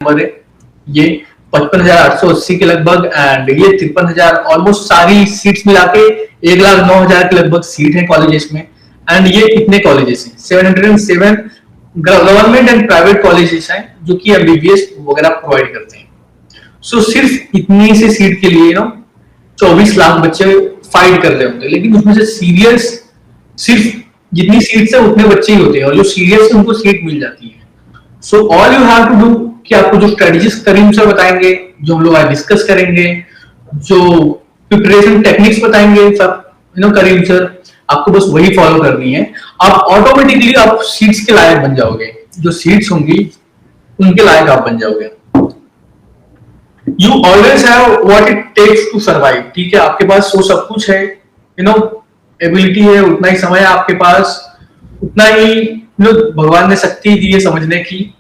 Number है ये 55,880 के लगभग, एंड ये 53,000 ऑलमोस्ट सारी सीट्स मिला के 1,09,000 के लगभग सीट है कॉलेजेस में। एंड ये कितने कॉलेजेस हैं? 707 गवर्नमेंट एंड प्राइवेट कॉलेजेस हैं जो कि एमबीबीएस वगैरह प्रोवाइड करते हैं। सो सिर्फ इतनी सी सीट के लिए 24 लाख बच्चे फाइट कर रहे होंगे, लेकिन उसमें से सीरियस सिर्फ जितनी सीट्स है उतने बच्चे ही होते हैं, और जो सीरियस है उनको सीट मिल जाती है। So all you have to do कि आपको जो स्ट्रेटेजीज करीम सर बताएंगे, जो हम लोग आज डिस्कस करेंगे, जो प्रिपरेशन टेक्निक्स बताएंगे सब करीम सर, आपको बस वही फॉलो करनी है। आप ऑटोमेटिकली आप सीट्स के लायक बन जाओगे, जो सीट्स होंगी उनके लायक आप बन जाओगे। You always have what it takes to survive, ठीक है? आपके पास वो सब कुछ है, एबिलिटी है, उतना ही समय है आपके पास, उतना ही भगवान ने शक्ति दी है समझने की,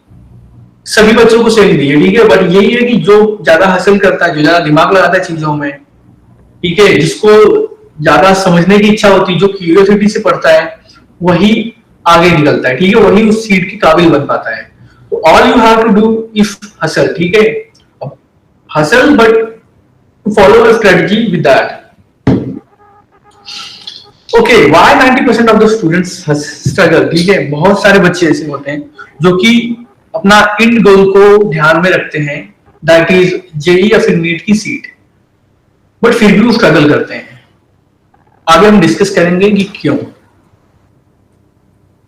सभी बच्चों को सेम दी है, ठीक है? बट यही है कि जो ज्यादा हासिल करता है, जो ज्यादा दिमाग लगाता है चीजों में, ठीक है, जिसको ज्यादा समझने की इच्छा होती है, जो क्यूरियोसिटी से पढ़ता है, वही आगे निकलता है, ठीक है? वही उस सीट के काबिल बन पाता है। तो all you have to do is hustle, ठीक है? Hustle but follow a strategy with that. Okay, why 90% of the students struggle, ठीक है? बहुत सारे बच्चे ऐसे होते हैं जो कि अपना एंड गोल को ध्यान में रखते हैं, दैट इज जेई या फिर नीट की सीट, बट फिर भी वो स्ट्रगल करते हैं। आगे हम डिस्कस करेंगे कि क्यों।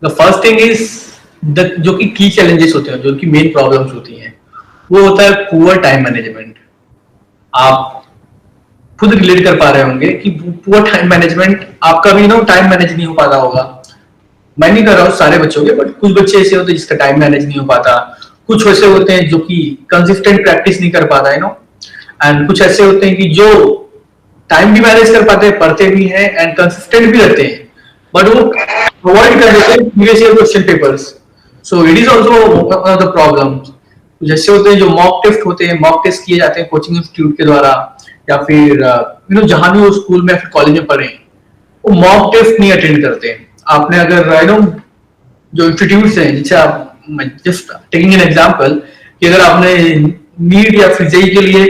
द फर्स्ट थिंग इज जो कि की चैलेंजेस होते हैं, जो कि मेन प्रॉब्लम्स होती हैं, वो होता है पुअर टाइम मैनेजमेंट। आप खुद रिलेट कर पा रहे होंगे कि पुअर टाइम मैनेजमेंट, आपका भी टाइम मैनेज नहीं हो पाता होगा। मैं नहीं कर रहा हूँ सारे बच्चों के, बट कुछ बच्चे ऐसे होते हैं जिसका टाइम मैनेज नहीं हो पाता, कुछ ऐसे होते हैं जो कि कंसिस्टेंट प्रैक्टिस नहीं कर पाता है एंड कुछ ऐसे होते हैं कि जो टाइम भी मैनेज कर पाते हैं, पढ़ते भी हैं एंड कंसिस्टेंट भी रहते हैं, बट वो अवॉइड कर देते हैं previous year question papers. So it is also one of the problems. जैसे होते हैं जो मॉक टेस्ट होते हैं, मॉक टेस्ट किए जाते हैं कोचिंग इंस्टीट्यूट के द्वारा, या फिर जहां भी वो स्कूल में फिर कॉलेज में पढ़े, वो मॉक टेस्ट नहीं अटेंड करते। आपने अगर जो इंस्टीट्यूट्स हैं, जैसे आप जस्ट टेकिंग एन एग्जांपल कि अगर आपने नीट या फिर जेई के लिए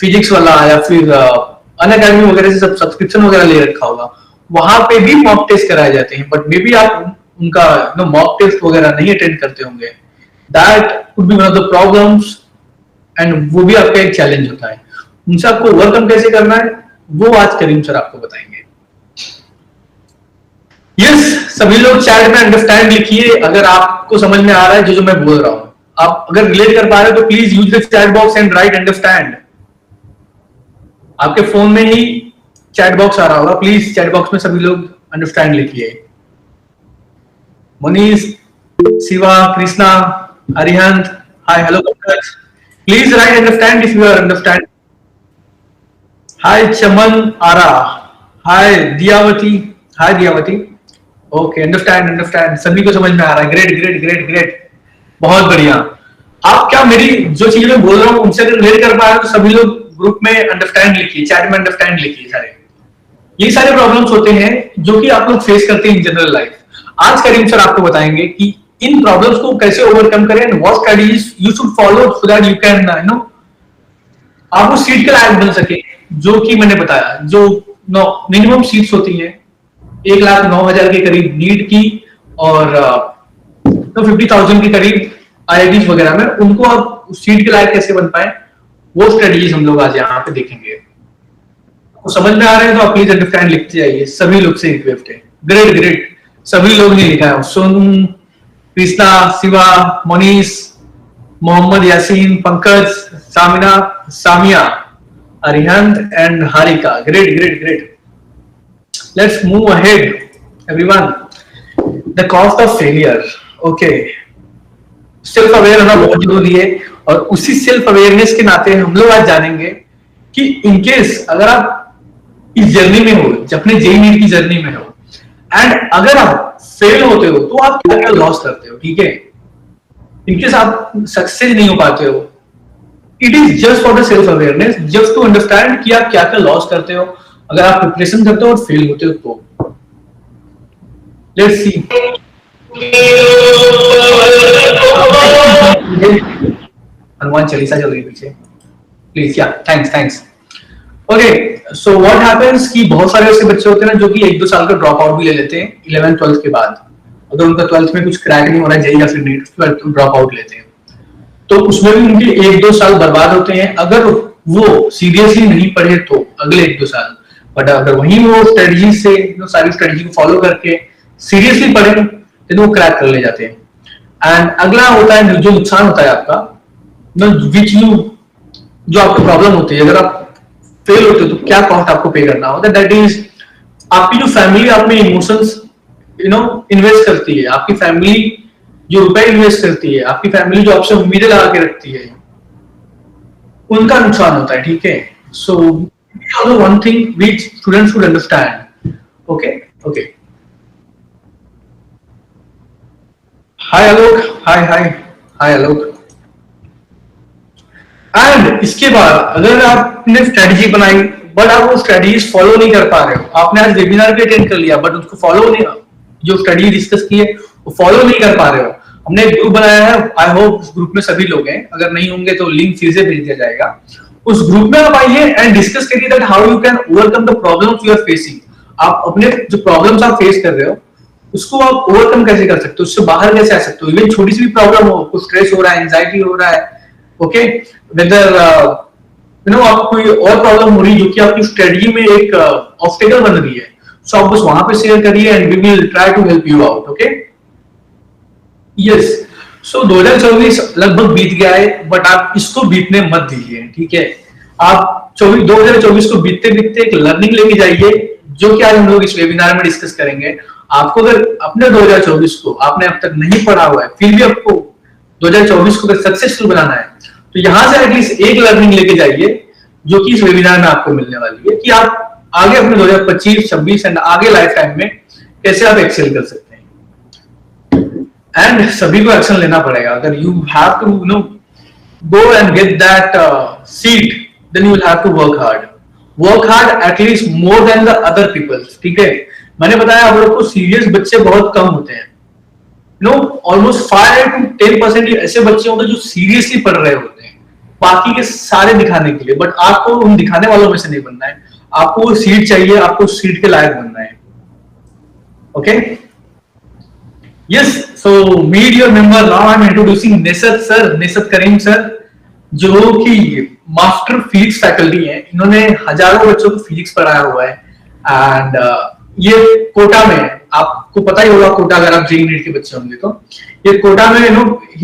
फिजिक्स वाला या फिर अनअकैडमी वगैरह से सब सब्सक्रिप्शन वगैरह ले रखा होगा, वहां पे भी मॉक टेस्ट कराए जाते हैं, बट मे बी आप उनका मॉक टेस्ट वगैरह नहीं अटेंड करते होंगे। That could be one of the problems, and वो भी आपका एक चैलेंज होता है। उनसे आपको ओवरकम कैसे करना है, वो आज करीम सर आपको बताएंगे। यस, सभी लोग चैट में अंडरस्टैंड लिखिए अगर आपको समझ में आ रहा है जो मैं बोल रहा हूं। आप अगर रिलेट कर पा रहे हो तो please use the chat box and right understand. आपके फोन में ही चैट बॉक्स आ रहा होगा, प्लीज चैट बॉक्स में सभी लोग अंडरस्टैंड लिखिए। Manish, Shiva, Krishna, Arihant, hi, hello, please write understand if you are understand. Hi Chaman Ara, hi Diyavati, hi Diyavati, okay, understand understand, सभी को समझ में आ रहा है। ग्रेट ग्रेट ग्रेट ग्रेट, बहुत बढ़िया। आप क्या मेरी जो चीजें मैं बोल रहा हूँ उनसे अगर रिलेट कर पा रहे हो तो सभी लोग ग्रुप में अंडरस्टैंड लिखिए, चैट में अंडरस्टैंड लिखिए सारे। ये सारे प्रॉब्लम्स होते हैं जो कि आप लोग फेस करते हैं इन जनरल लाइफ। आज करीम सर आपको बताएंगे कि इन प्रॉब्लम्स को कैसे ओवरकम करें and what strategies you should follow so that you can आप उस सीट के लायक बन सके, जो कि मैंने बताया। जो मिनिमम सीट्स होती हैं 1,09,000 के करीब नीट की और 50,000 के करीब आईआईटी वगैरह में, उनको आप उस सीट के लायक कैसे बन पाए, वो स्ट्रेटजीज हम लोग आज यहाँ पे देखेंगे। तो समझ में आ रहे हैं तो आप प्लीज अंडरस्टैंड लिखते जाइए, सभी लोग से रिक्वेस्ट है। ग्रेट ग्रेट, सभी लोग ने लिखा है। सुन, Krishna, Shiva, Manish, Mohammad Yasin, Pankaj, Samina, Samiya, Arihant and Harika. Great great great, let's move ahead everyone. The cost of failure, okay. Self aware होना बहुत जरूरी है, और उसी सेल्फ अवेयरनेस के नाते हम लोग आज जानेंगे कि इनकेस अगर आप इस जर्नी में हो, अपने जेईई नीट की जर्नी में हो, एंड अगर आप फेल होते हो तो आप क्या क्या लॉस करते हो, ठीक है? इनकेस आप सक्सेस नहीं हो पाते हो, it is just for the self awareness, just to understand कि आप क्या क्या लॉस करते हो अगर आप प्रिपरेशन करते हो और फेल होते हो तो। Let's see. हनुमान चालीसा चल रही है पीछे, प्लीज। या thanks. Okay, so what happens कि बहुत सारे ऐसे बच्चे होते हैं ना जो कि 1-2 साल का ड्रॉप आउट भी ले लेते हैं 11th 12th के बाद। अगर उनका 12th में कुछ क्रैक नहीं हो रहा है जेईई या फिर नीट, 12th ड्रॉप आउट लेते हैं, तो उसमें भी उनके 1-2 साल बर्बाद होते हैं अगर वो सीरियसली नहीं पढ़े तो अगले 1-2 साल। बट अगर वही वो स्ट्रेटजी से सारी स्ट्रेटजी को फॉलो करके सीरियसली पढ़े तो वो क्रैक कर ले जाते हैं। एंड अगला होता है जो नुकसान होता है आपका, विच यू, जो आपको प्रॉब्लम होती है अगर आप फेल होते हो तो क्या कॉस्ट आपको पे करना होता है, दैट इज आपकी जो फैमिली आप में इमोशंस इन्वेस्ट करती है, आपकी फैमिली जो रुपए इन्वेस्ट करती है, आपकी फैमिली जो आपसे उम्मीदें लगा के रखती है, उनका नुकसान होता है। ठीक है, so one thing which students should understand. Okay, hi Alok, hi Alok. And इसके बाद अगर आपने स्ट्रेटजी बनाई बट आप वो स्ट्रेटजीज फॉलो नहीं कर पा रहे हो, आपने आज वेबिनार भी अटेंड कर लिया बट उसको फॉलो नहीं, जो स्ट्रेटजी डिस्कस की है वो फॉलो नहीं कर पा रहे हो। हमने एक ग्रुप बनाया है, आई होप उस ग्रुप में सभी लोग हैं, अगर नहीं होंगे तो लिंक फिर से भेज दिया जाएगा। उस ग्रुप में आप आइए एंड डिस्कस करिए that how you can overcome the problems you are facing. आप अपने जो प्रॉब्लम्स आप फेस कर रहे हो उसको आप ओवरकम कैसे कर सकते हो, उससे बाहर कैसे आ सकते हो। इवन छोटी सी भी प्रॉब्लम हो, कुछ स्ट्रेस हो रहा है, एंजाइटी हो रहा है, ओके, वेदर आपको कोई और प्रॉब्लम हो रही है जो कि आपकी स्ट्रेटजी में एक ऑब्स्टेकल बन रही है, सो आप बस वहां पे शेयर करिए and we will try to help you out. Okay, yes. So 2024 लगभग बीत गया है बट आप इसको बीतने मत दीजिए। ठीक है, आप 2024 को बीतते बीतते एक लर्निंग लेके जाइए, जो कि आज हम लोग इस वेबिनार में डिस्कस करेंगे। आपको अगर अपने 2024 को आपने अब तक नहीं पढ़ा हुआ है, फिर भी आपको 2024 को अगर सक्सेसफुल बनाना है तो यहां से एटलीस्ट एक लर्निंग लेके जाइए जो कि इस वेबिनार में आपको मिलने वाली है, कि आप आगे अपने 2025, 26 एंड आगे लाइफ टाइम में कैसे आप एक्सेल कर सकते हैं। एंड सभी को एक्शन लेना पड़ेगा। अगर you have to go and get that seat, then you will have to work hard at least more than the other peoples. ठीक है, मैंने बताया आप लोग को सीरियस बच्चे बहुत कम होते हैं, ऑलमोस्ट 5 to 10% ऐसे बच्चे होंगे जो सीरियसली पढ़ रहे होते हैं, बाकी के सारे दिखाने के लिए। बट आपको उन दिखाने वालों में से नहीं बनना है, आपको वो सीट चाहिए, आपको सीट के लायक बनना है। Okay, yes. So meet your member, now I am introducing Nesat Karim sir, जो कि मास्टर फिजिक्स फैकल्टी हैं। इन्होंने हजारों बच्चों को फिजिक्स पढ़ाया हुआ है एंड ये कोटा में, आपको पता ही होगा कोटा, अगर आप जेईई नीट के बच्चे होंगे तो ये कोटा में he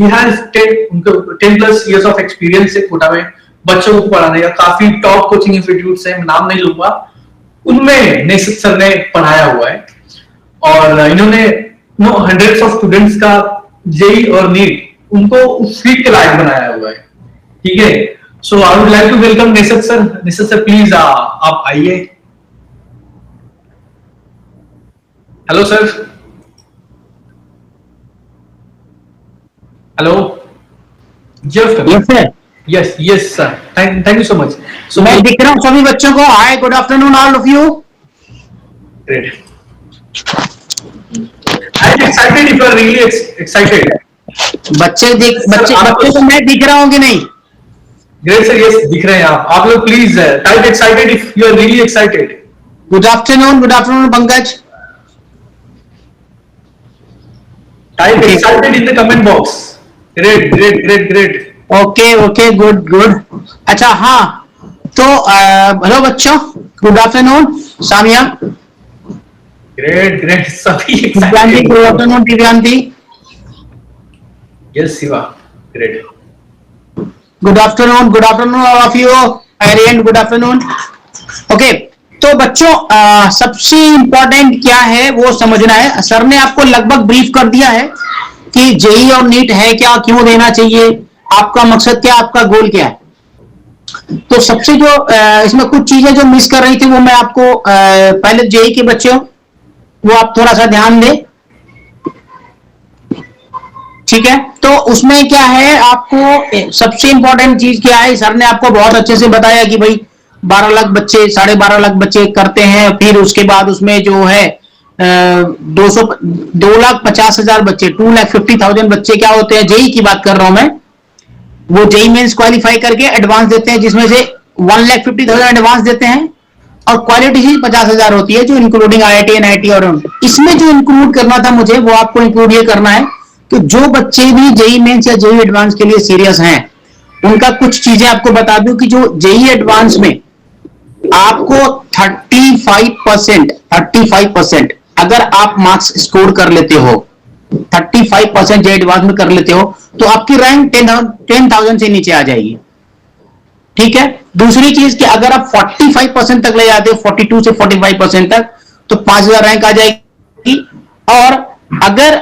has 10+ years of experience है कोटा में बच्चों को पढ़ाने का। काफी टॉप कोचिंग इंस्टीट्यूट है, नाम नहीं लूंगा, उनमें नेसत सर ने पढ़ाया हुआ है और इन्होंने हंड्रेड्स ऑफ स्टूडेंट्स का जेईई और नीट उनको उस फील्ड के लायक बनाया हुआ है। ठीक है, so I would like to welcome Nesat sir. Nesat sir please आप आइए। Hello sir. Hello, yes sir, thank you so much. So मैं दिख रहा हूँ सभी बच्चों को। Hi, good afternoon all of you. Great, I am excited, if you are really excited. बच्चे को मैं दिख रहा हूँ कि नहीं? ग्रेट सर, यस दिख रहे हैं आप लोग please type excited if you are really excited. Good afternoon Pankaj. Type excited in the comment box. Great. Okay, good. अच्छा, हाँ, तो हेलो बच्चों, गुड आफ्टरनून। सामिया, ग्रेट, सभी Divyanti, good afternoon Divyanti. Yes Shiva, great, good afternoon all of you. Aryan, good afternoon. Okay, तो बच्चों सबसे important क्या है वो समझना है। सर ने आपको लगभग ब्रीफ कर दिया है कि जेईई और नीट है क्या, क्यों देना चाहिए, आपका मकसद क्या, आपका गोल क्या है। तो सबसे जो इसमें कुछ चीजें जो मिस कर रही थी वो मैं आपको पहले जेईई के बच्चों वो आप थोड़ा सा ध्यान दें। ठीक है, तो उसमें क्या है, आपको सबसे इंपॉर्टेंट चीज क्या है, सर ने आपको बहुत अच्छे से बताया कि भाई 12 लाख बच्चे, 12.5 लाख बच्चे करते हैं, फिर उसके बाद उसमें जो है 2,50,000 बच्चे, 2,50,000 बच्चे क्या होते हैं, जेईई की बात कर रहा हूं मैं, वो जेई मेंस क्वालिफाई करके एडवांस देते हैं, जिसमें से 1,50,000 एडवांस देते हैं और क्वालिटी ही 50,000 होती है, जो इंक्लूडिंग आईआईटी एनआईटी। और इसमें जो इंक्लूड करना था मुझे, वो आपको इंक्लूड ये करना है कि जो बच्चे भी जेई मेंस या जेई एडवांस के लिए सीरियस हैं, उनका कुछ चीजें आपको बता दूं कि जो जेई एडवांस में आपको 35% अगर आप मार्क्स स्कोर कर लेते हो, 35% जेई एडवांस में कर लेते हो, तो आपकी रैंक 10,000 से नीचे आ जाएगी। ठीक है। दूसरी चीज कि अगर आप 45% तक ले जाते हो, 42 से 45% तक, तो 5,000 रैंक आ जाएगी। और अगर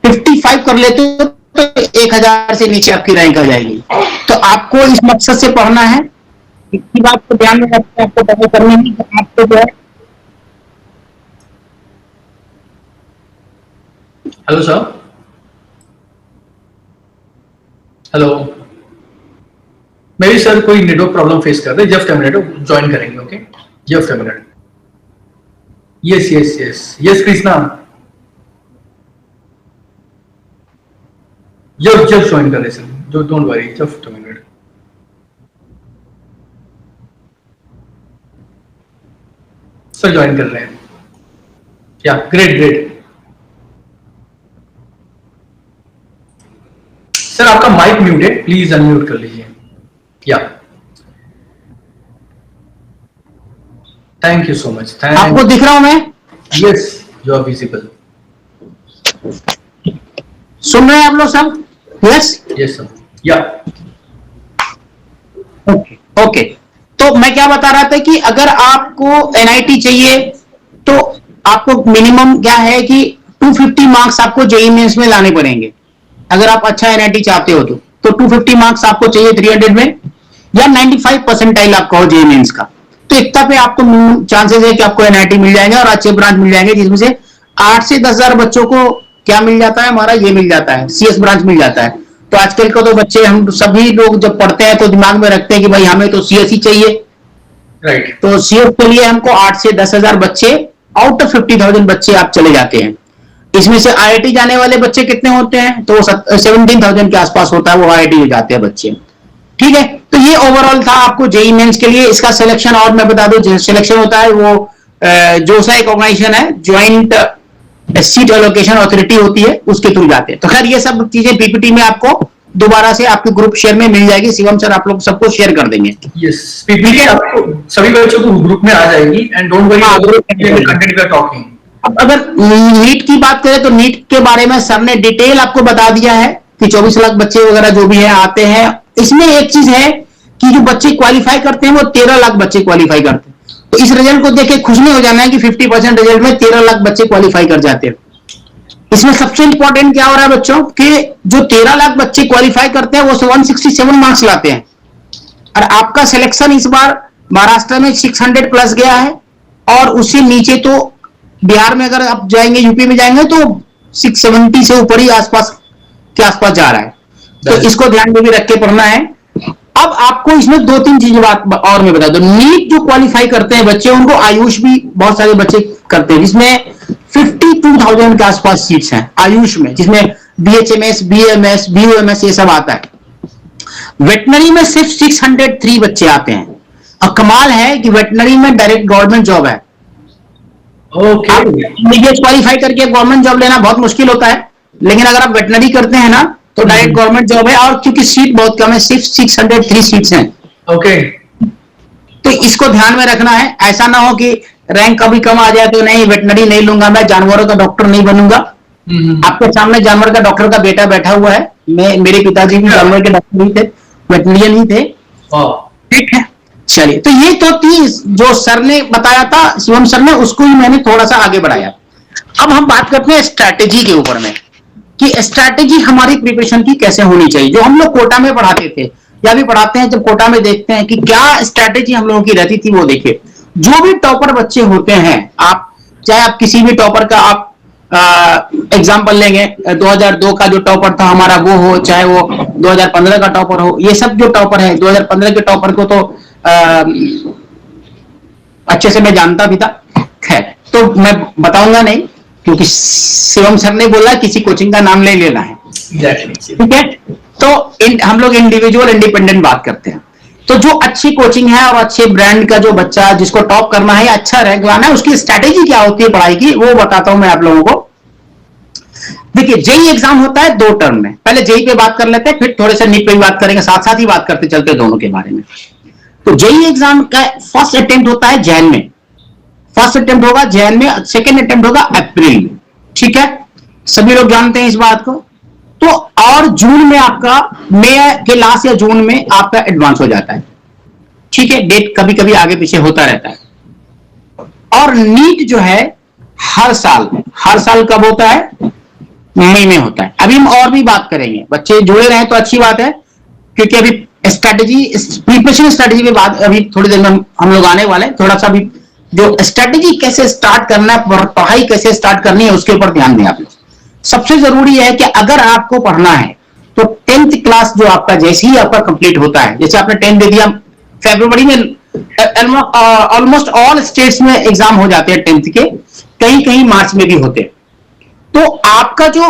55 कर लेते हो तो 1,000 से नीचे आपकी रैंक आ जाएगी। तो आपको इस मकसद से पढ़ना है, इसी बात को ध्यान में रखते आपको पढ़ाई करनी है कि आपको जो है। Hello sir, hello, may be sir कोई नेटवर्क प्रॉब्लम फेस कर रहे हैं। जस्ट अ मिनट, ज्वाइन करेंगे। Okay, just a minute. Yes yes yes yes Krishna, just join कर रहे सर, जो don't worry, just a minute. Sir join कर रहे हैं। या ग्रेट ग्रेट। सर आपका माइक म्यूट है, प्लीज अनम्यूट कर लीजिए। या थैंक यू सो मच। आपको दिख रहा हूं मैं? Yes, you are visible. सुन रहे हैं आप लोग सब? Yes yes sir. या ओके ओके। तो मैं क्या बता रहा था कि अगर आपको एनआईटी चाहिए तो आपको मिनिमम क्या है कि 250 मार्क्स आपको जेईई मेंस में लाने पड़ेंगे। अगर आप अच्छा एनआईटी चाहते हो तो 250 मार्क्स आपको चाहिए 300 में, या 95 परसेंटाइल आपका हो जेईई मेंस का। तो इतना पे आपको चांसेस है कि आपको एनआईटी मिल जाएंगे और अच्छे ब्रांच मिल जाएंगे, जिसमें से 8 से 10,000 बच्चों को क्या मिल जाता है, हमारा ये मिल जाता है, सीएस ब्रांच मिल जाता है। तो आजकल को तो बच्चे, हम सभी लोग जब पढ़ते हैं तो दिमाग में रखते हैं कि भाई हमें तो सीएस ही चाहिए। राइट। तो सीएस के लिए हमको 8 से 10,000 बच्चे आउट ऑफ 50,000 बच्चे आप चले जाते हैं। इसमें से आईआईटी जाने वाले बच्चे कितने होते हैं, तो 17,000 के आसपास होता है, वो आईआईटी में जाते हैं बच्चे। ठीक है। तो ये ओवरऑल था आपको जेईई मेंस के लिए। इसका सिलेक्शन, और मैं बता दूं, सिलेक्शन होता है वो जोसा एक ऑर्गेनाइजेशन है, ज्वाइंट सीट एलोकेशन अथॉरिटी होती है, उसके थ्रू जाते हैं। तो खैर ये सब चीजें पीपीटी में आपको दोबारा से आपके ग्रुप शेयर में मिल जाएगी। शिवम सर आप लोग सबको शेयर कर देंगे। यस, पीपीटी आपको सभी बच्चों को ग्रुप में आ जाएगी। And don't worry, content we are talking. अब अगर नीट की बात करें तो नीट के बारे में सर ने डिटेल आपको बता दिया है कि 24 लाख बच्चे वगैरह जो भी है आते हैं। इसमें एक चीज है कि जो बच्चे क्वालिफाई करते हैं वो 13 लाख बच्चे क्वालिफाई करते हैं। तो इस रिजल्ट को देख के खुश नहीं हो जाना है कि 50% रिजल्ट में 13 लाख बच्चे क्वालिफाई कर जाते हैं। इसमें सबसे इंपॉर्टेंट क्या हो रहा है बच्चों कि जो 13 लाख बच्चे क्वालिफाई करते हैं वो 167 मार्क्स लाते हैं। और आपका सिलेक्शन इस बार महाराष्ट्र में 600 प्लस गया है, और उससे नीचे तो बिहार में अगर आप जाएंगे, यूपी में जाएंगे तो 670 से ऊपर ही आसपास के आसपास जा रहा है। तो इसको ध्यान में भी रख के पढ़ना है। अब आपको इसमें 2-3 चीजें बात और मैं बता दूं। नीट जो क्वालिफाई करते हैं बच्चे, उनको आयुष भी बहुत सारे बच्चे करते हैं, जिसमें 52,000 के आसपास सीट्स हैं आयुष में, जिसमें बीएचएमएस, बीएमएस, बीओएमएस ये सब आता है। वेटनरी में सिर्फ 603 बच्चे आते हैं। और कमाल है कि वेटनरी में डायरेक्ट गवर्नमेंट जॉब है। ओके, इंडिविजुअल क्वालिफाई करके गवर्नमेंट जॉब लेना बहुत मुश्किल होता है, लेकिन अगर आप वेटनरी करते हैं ना तो डायरेक्ट गवर्नमेंट जॉब है। और क्योंकि सीट बहुत कम है, सिर्फ 603 सीट्स हैं। ओके, तो इसको ध्यान में रखना है। ऐसा ना हो कि रैंक कभी कम आ जाए तो नहीं, वेटनरी नहीं लूंगा, मैं जानवरों का डॉक्टर नहीं बनूंगा। आपके सामने जानवर का डॉक्टर का बेटा बैठा हुआ है। मेरे पिताजी भी जानवर के डॉक्टर नहीं थे, वेटनरियन ही थे। ठीक है, चलिए। तो ये तो थी जो सर ने बताया था, शिवम सर ने, उसको ही मैंने थोड़ा सा आगे बढ़ाया। अब हम बात करते हैं स्ट्रैटेजी के ऊपर में, कि स्ट्रैटेजी हमारी प्रिपरेशन की कैसे होनी चाहिए। जो हम लोग कोटा में पढ़ाते थे या भी पढ़ाते हैं, जब कोटा में देखते हैं कि क्या स्ट्रैटेजी हम लोगों की रहती थी, वो देखिए। जो भी टॉपर बच्चे होते हैं, आप चाहे आप किसी भी टॉपर का आप एग्जाम्पल लेंगे, 2002 का जो टॉपर था हमारा वो हो, चाहे वो 2015 का टॉपर हो, ये सब जो टॉपर है 2015 के टॉपर को तो अच्छे से मैं जानता भी था। खैर, तो मैं बताऊंगा नहीं, क्योंकि शिवम सर ने बोला किसी कोचिंग का नाम नहीं लेना है। ठीक है, तो हम लोग इंडिविजुअल इंडिपेंडेंट बात करते हैं। तो जो अच्छी कोचिंग है और अच्छे ब्रांड का जो बच्चा जिसको टॉप करना है, अच्छा रैंक लाना है, उसकी स्ट्रैटेजी क्या होती है पढ़ाई की, वो बताता हूं मैं आप लोगों को। देखिए, जेई एग्जाम होता है 2 टर्म में। पहले जेई पे बात कर लेते हैं, फिर थोड़े से नीट पे भी बात करेंगे, साथ साथ ही बात करते चलते दोनों के बारे में। तो जेई एग्जाम का फर्स्ट अटेम्प्ट होता है जैन में, फर्स्ट अटेम्प्ट होगा जैन में, सेकेंड अटेम्प्ट होगा अप्रैल में। ठीक है, सभी लोग जानते हैं इस बात को। तो और जून में आपका, मई के लास्ट या जून में आपका एडवांस हो जाता है। ठीक है, डेट कभी कभी आगे पीछे होता रहता है। और नीट जो है हर साल कब होता है? मई में होता है। अभी हम और भी बात करेंगे, बच्चे जुड़े रहे तो अच्छी बात है, क्योंकि अभी स्ट्रैटेजी, प्रिपरेशन स्ट्रैटेजी पे बात अभी थोड़ी देर में हम लोग आने वाले हैं। थोड़ा सा भी जो स्ट्रैटेजी कैसे स्टार्ट करना है, पढ़ाई कैसे स्टार्ट करनी है, उसके ऊपर ध्यान दें आप लोग। सबसे जरूरी है कि अगर आपको पढ़ना है तो 10th क्लास जो आपका जैसे ही आपका कंप्लीट होता है, जैसे आपने 10 दे दिया फरवरी में, ऑलमोस्ट ऑल स्टेट्स में एग्जाम हो जाते हैं 10th के, कहीं कहीं मार्च में भी होते हैं। तो आपका जो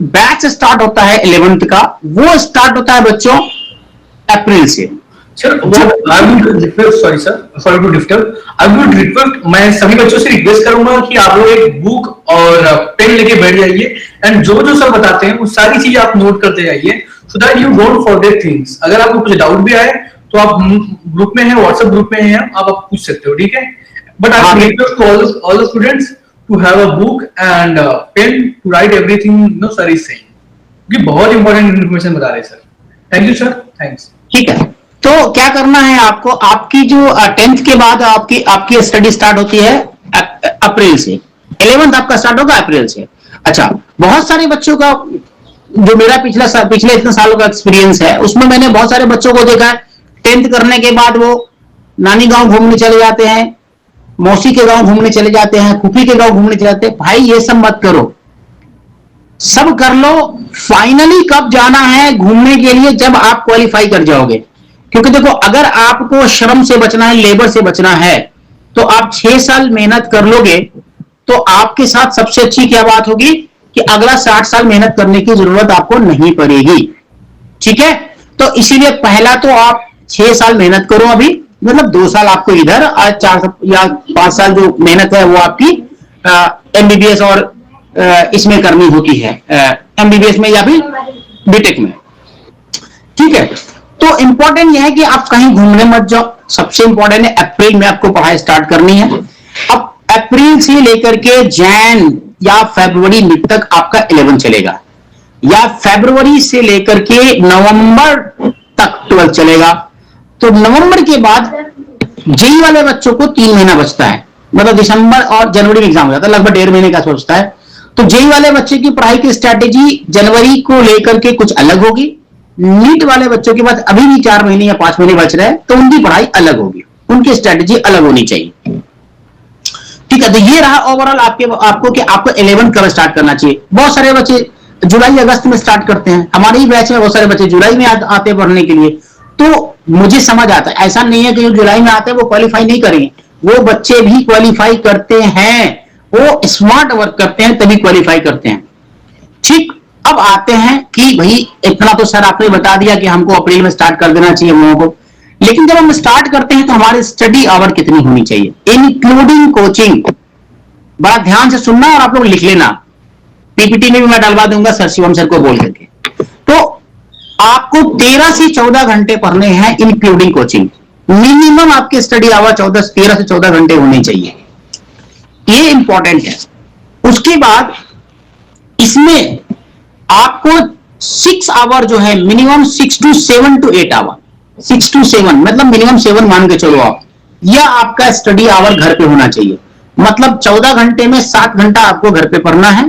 बैच स्टार्ट होता है 11th का, वो स्टार्ट होता है बच्चों अप्रैल से। Sir sorry to disturb, I would request, मैं सभी बच्चों से रिक्वेस्ट करूंगा कि आप लोग एक बुक और पेन लेके बैठ जाइए, एंड जो जो सर बताते हैं वो सारी चीजें आप नोट करते जाइए, so that you don't forget things. अगर आपको कुछ डाउट भी आए तो आप ग्रुप में हैं, व्हाट्सएप ग्रुप में हैं, आप पूछ सकते हो, ठीक है। But I request to all the students to have a book and pen to write everything no sir is saying, ये बहुत इंपॉर्टेंट इन्फॉर्मेशन बता रहे हैं sir. Thank you sir, thanks. ठीक है, तो क्या करना है आपको, आपकी जो 10th के बाद आपकी स्टडी स्टार्ट होती है अप्रैल से, 11th आपका स्टार्ट होगा अप्रैल से। अच्छा, बहुत सारे बच्चों का, जो मेरा पिछले इतने सालों का एक्सपीरियंस है, उसमें मैंने बहुत सारे बच्चों को देखा है 10th करने के बाद वो नानी गांव घूमने चले जाते हैं, मौसी के गांव घूमने चले जाते हैं, फूफी के गांव घूमने चले जाते हैं। भाई ये सब मत करो, सब कर लो। फाइनली कब जाना है घूमने के लिए? जब आप क्वालिफाई कर जाओगे। क्योंकि देखो, अगर आपको श्रम से बचना है, लेबर से बचना है, तो आप 6 साल मेहनत कर लोगे, तो आपके साथ सबसे अच्छी क्या बात होगी कि अगला 60 साल मेहनत करने की जरूरत आपको नहीं पड़ेगी। ठीक है, तो इसीलिए पहला तो आप 6 साल मेहनत करो अभी, मतलब 2 साल आपको इधर और 4 या 5 साल जो मेहनत है वो आपकी एमबीबीएस और इसमें करनी होती है, एमबीबीएस में या फिर बीटेक में। ठीक है, तो इंपॉर्टेंट यह है कि आप कहीं घूमने मत जाओ। सबसे इंपॉर्टेंट है अप्रैल में आपको पढ़ाई स्टार्ट करनी है। अब अप्रैल से लेकर के जैन या फरवरी मिड तक आपका 11 चलेगा, या फरवरी से लेकर के नवंबर तक 12 चलेगा। तो नवंबर के बाद जेई वाले बच्चों को 3 महीना बचता है, मतलब दिसंबर और जनवरी में एग्जाम हो जाता है, लगभग 1.5 महीने का सोचता है। तो जेई वाले बच्चे की पढ़ाई की स्ट्रैटेजी जनवरी को लेकर के कुछ अलग होगी। नीट वाले बच्चों के पास अभी भी 4 महीने या 5 महीने बच रहे हैं, तो उनकी पढ़ाई अलग होगी, उनकी स्ट्रैटेजी अलग होनी चाहिए। ठीक है, तो ये रहा ओवरऑल आपको कि आपको 11 कब स्टार्ट करना चाहिए। बहुत सारे बच्चे जुलाई अगस्त में स्टार्ट करते हैं, हमारे ही बैच में बहुत सारे बच्चे जुलाई में आते हैं पढ़ने के लिए। तो मुझे समझ आता है, ऐसा नहीं है कि जो जुलाई में आते हैं वो क्वालिफाई नहीं करेंगे, वो बच्चे भी क्वालिफाई करते हैं, वो स्मार्ट वर्क करते हैं तभी क्वालिफाई करते हैं। ठीक, अब आते हैं कि भाई इतना तो सर आपने बता दिया कि हमको अप्रैल में स्टार्ट कर देना चाहिए हम लोगों को, लेकिन जब हम स्टार्ट करते हैं तो हमारे स्टडी आवर कितनी होनी चाहिए, इंक्लूडिंग कोचिंग। बड़ा ध्यान से सुनना और आप लोग लिख लेना, पीपीटी में भी मैं डलवा दूंगा सर शिवम सर को बोल करके। तो आपको 13 से 14 घंटे पढ़ने हैं इंक्लूडिंग कोचिंग। मिनिमम आपके स्टडी आवर 13 से 14 घंटे होने चाहिए, ये इंपॉर्टेंट है। उसके बाद इसमें आपको 6 आवर जो है minimum 6 to 7 to 8 hour, 6 to 7 मतलब मिनिमम 7 मान के चलो आप, यह आपका स्टडी आवर घर पे होना चाहिए। मतलब 14 घंटे में 7 घंटा आपको घर पे पढ़ना है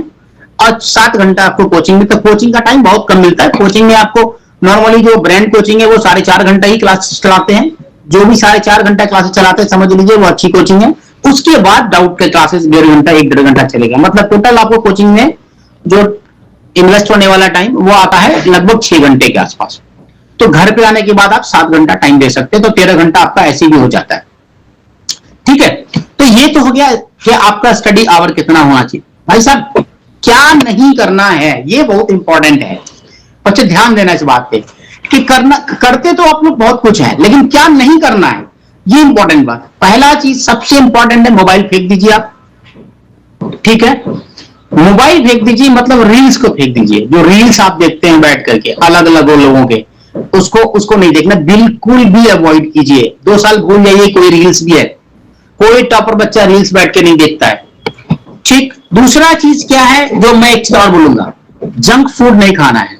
और 7 घंटा आपको कोचिंग में। तो कोचिंग का टाइम बहुत कम मिलता है। कोचिंग में आपको नॉर्मली जो ब्रांड कोचिंग है वो 4.5 घंटा ही क्लास चलाते हैं, जो भी 4.5 घंटा क्लासेस चलाते हैं समझ लीजिए वो अच्छी कोचिंग है। उसके बाद डाउट के क्लासेस 1.5 घंटा 1.5 घंटा चलेगा। मतलब टोटल आपको कोचिंग में जो इन्वेस्ट होने वाला टाइम वो आता है लगभग 6 घंटे के आसपास। तो घर पे आने के बाद आप 7 घंटा टाइम दे सकते हैं, तो 13 घंटा आपका ऐसे भी हो जाता है। ठीक है, तो ये तो हो गया कि आपका स्टडी आवर कितना होना चाहिए। भाई साहब क्या नहीं करना है, ये बहुत इंपॉर्टेंट है। बच्चे ध्यान देना इस बात पे कि करना करते तो आप लोग बहुत कुछ है, लेकिन क्या नहीं करना है, ये इंपॉर्टेंट बात। पहला चीज सबसे इंपॉर्टेंट है, मोबाइल फेंक दीजिए आप, ठीक है। मोबाइल फेंक दीजिए मतलब रील्स को फेंक दीजिए। जो रील्स आप देखते हैं बैठ करके अलग अलग लोगों के, उसको नहीं देखना, बिल्कुल भी अवॉइड कीजिए। 2 साल भूल जाइए कोई रील्स भी है, कोई टॉपर बच्चा रील्स बैठ के नहीं देखता है, ठीक। दूसरा चीज क्या है जो मैं एक चीज और बोलूंगा, जंक फूड नहीं खाना है,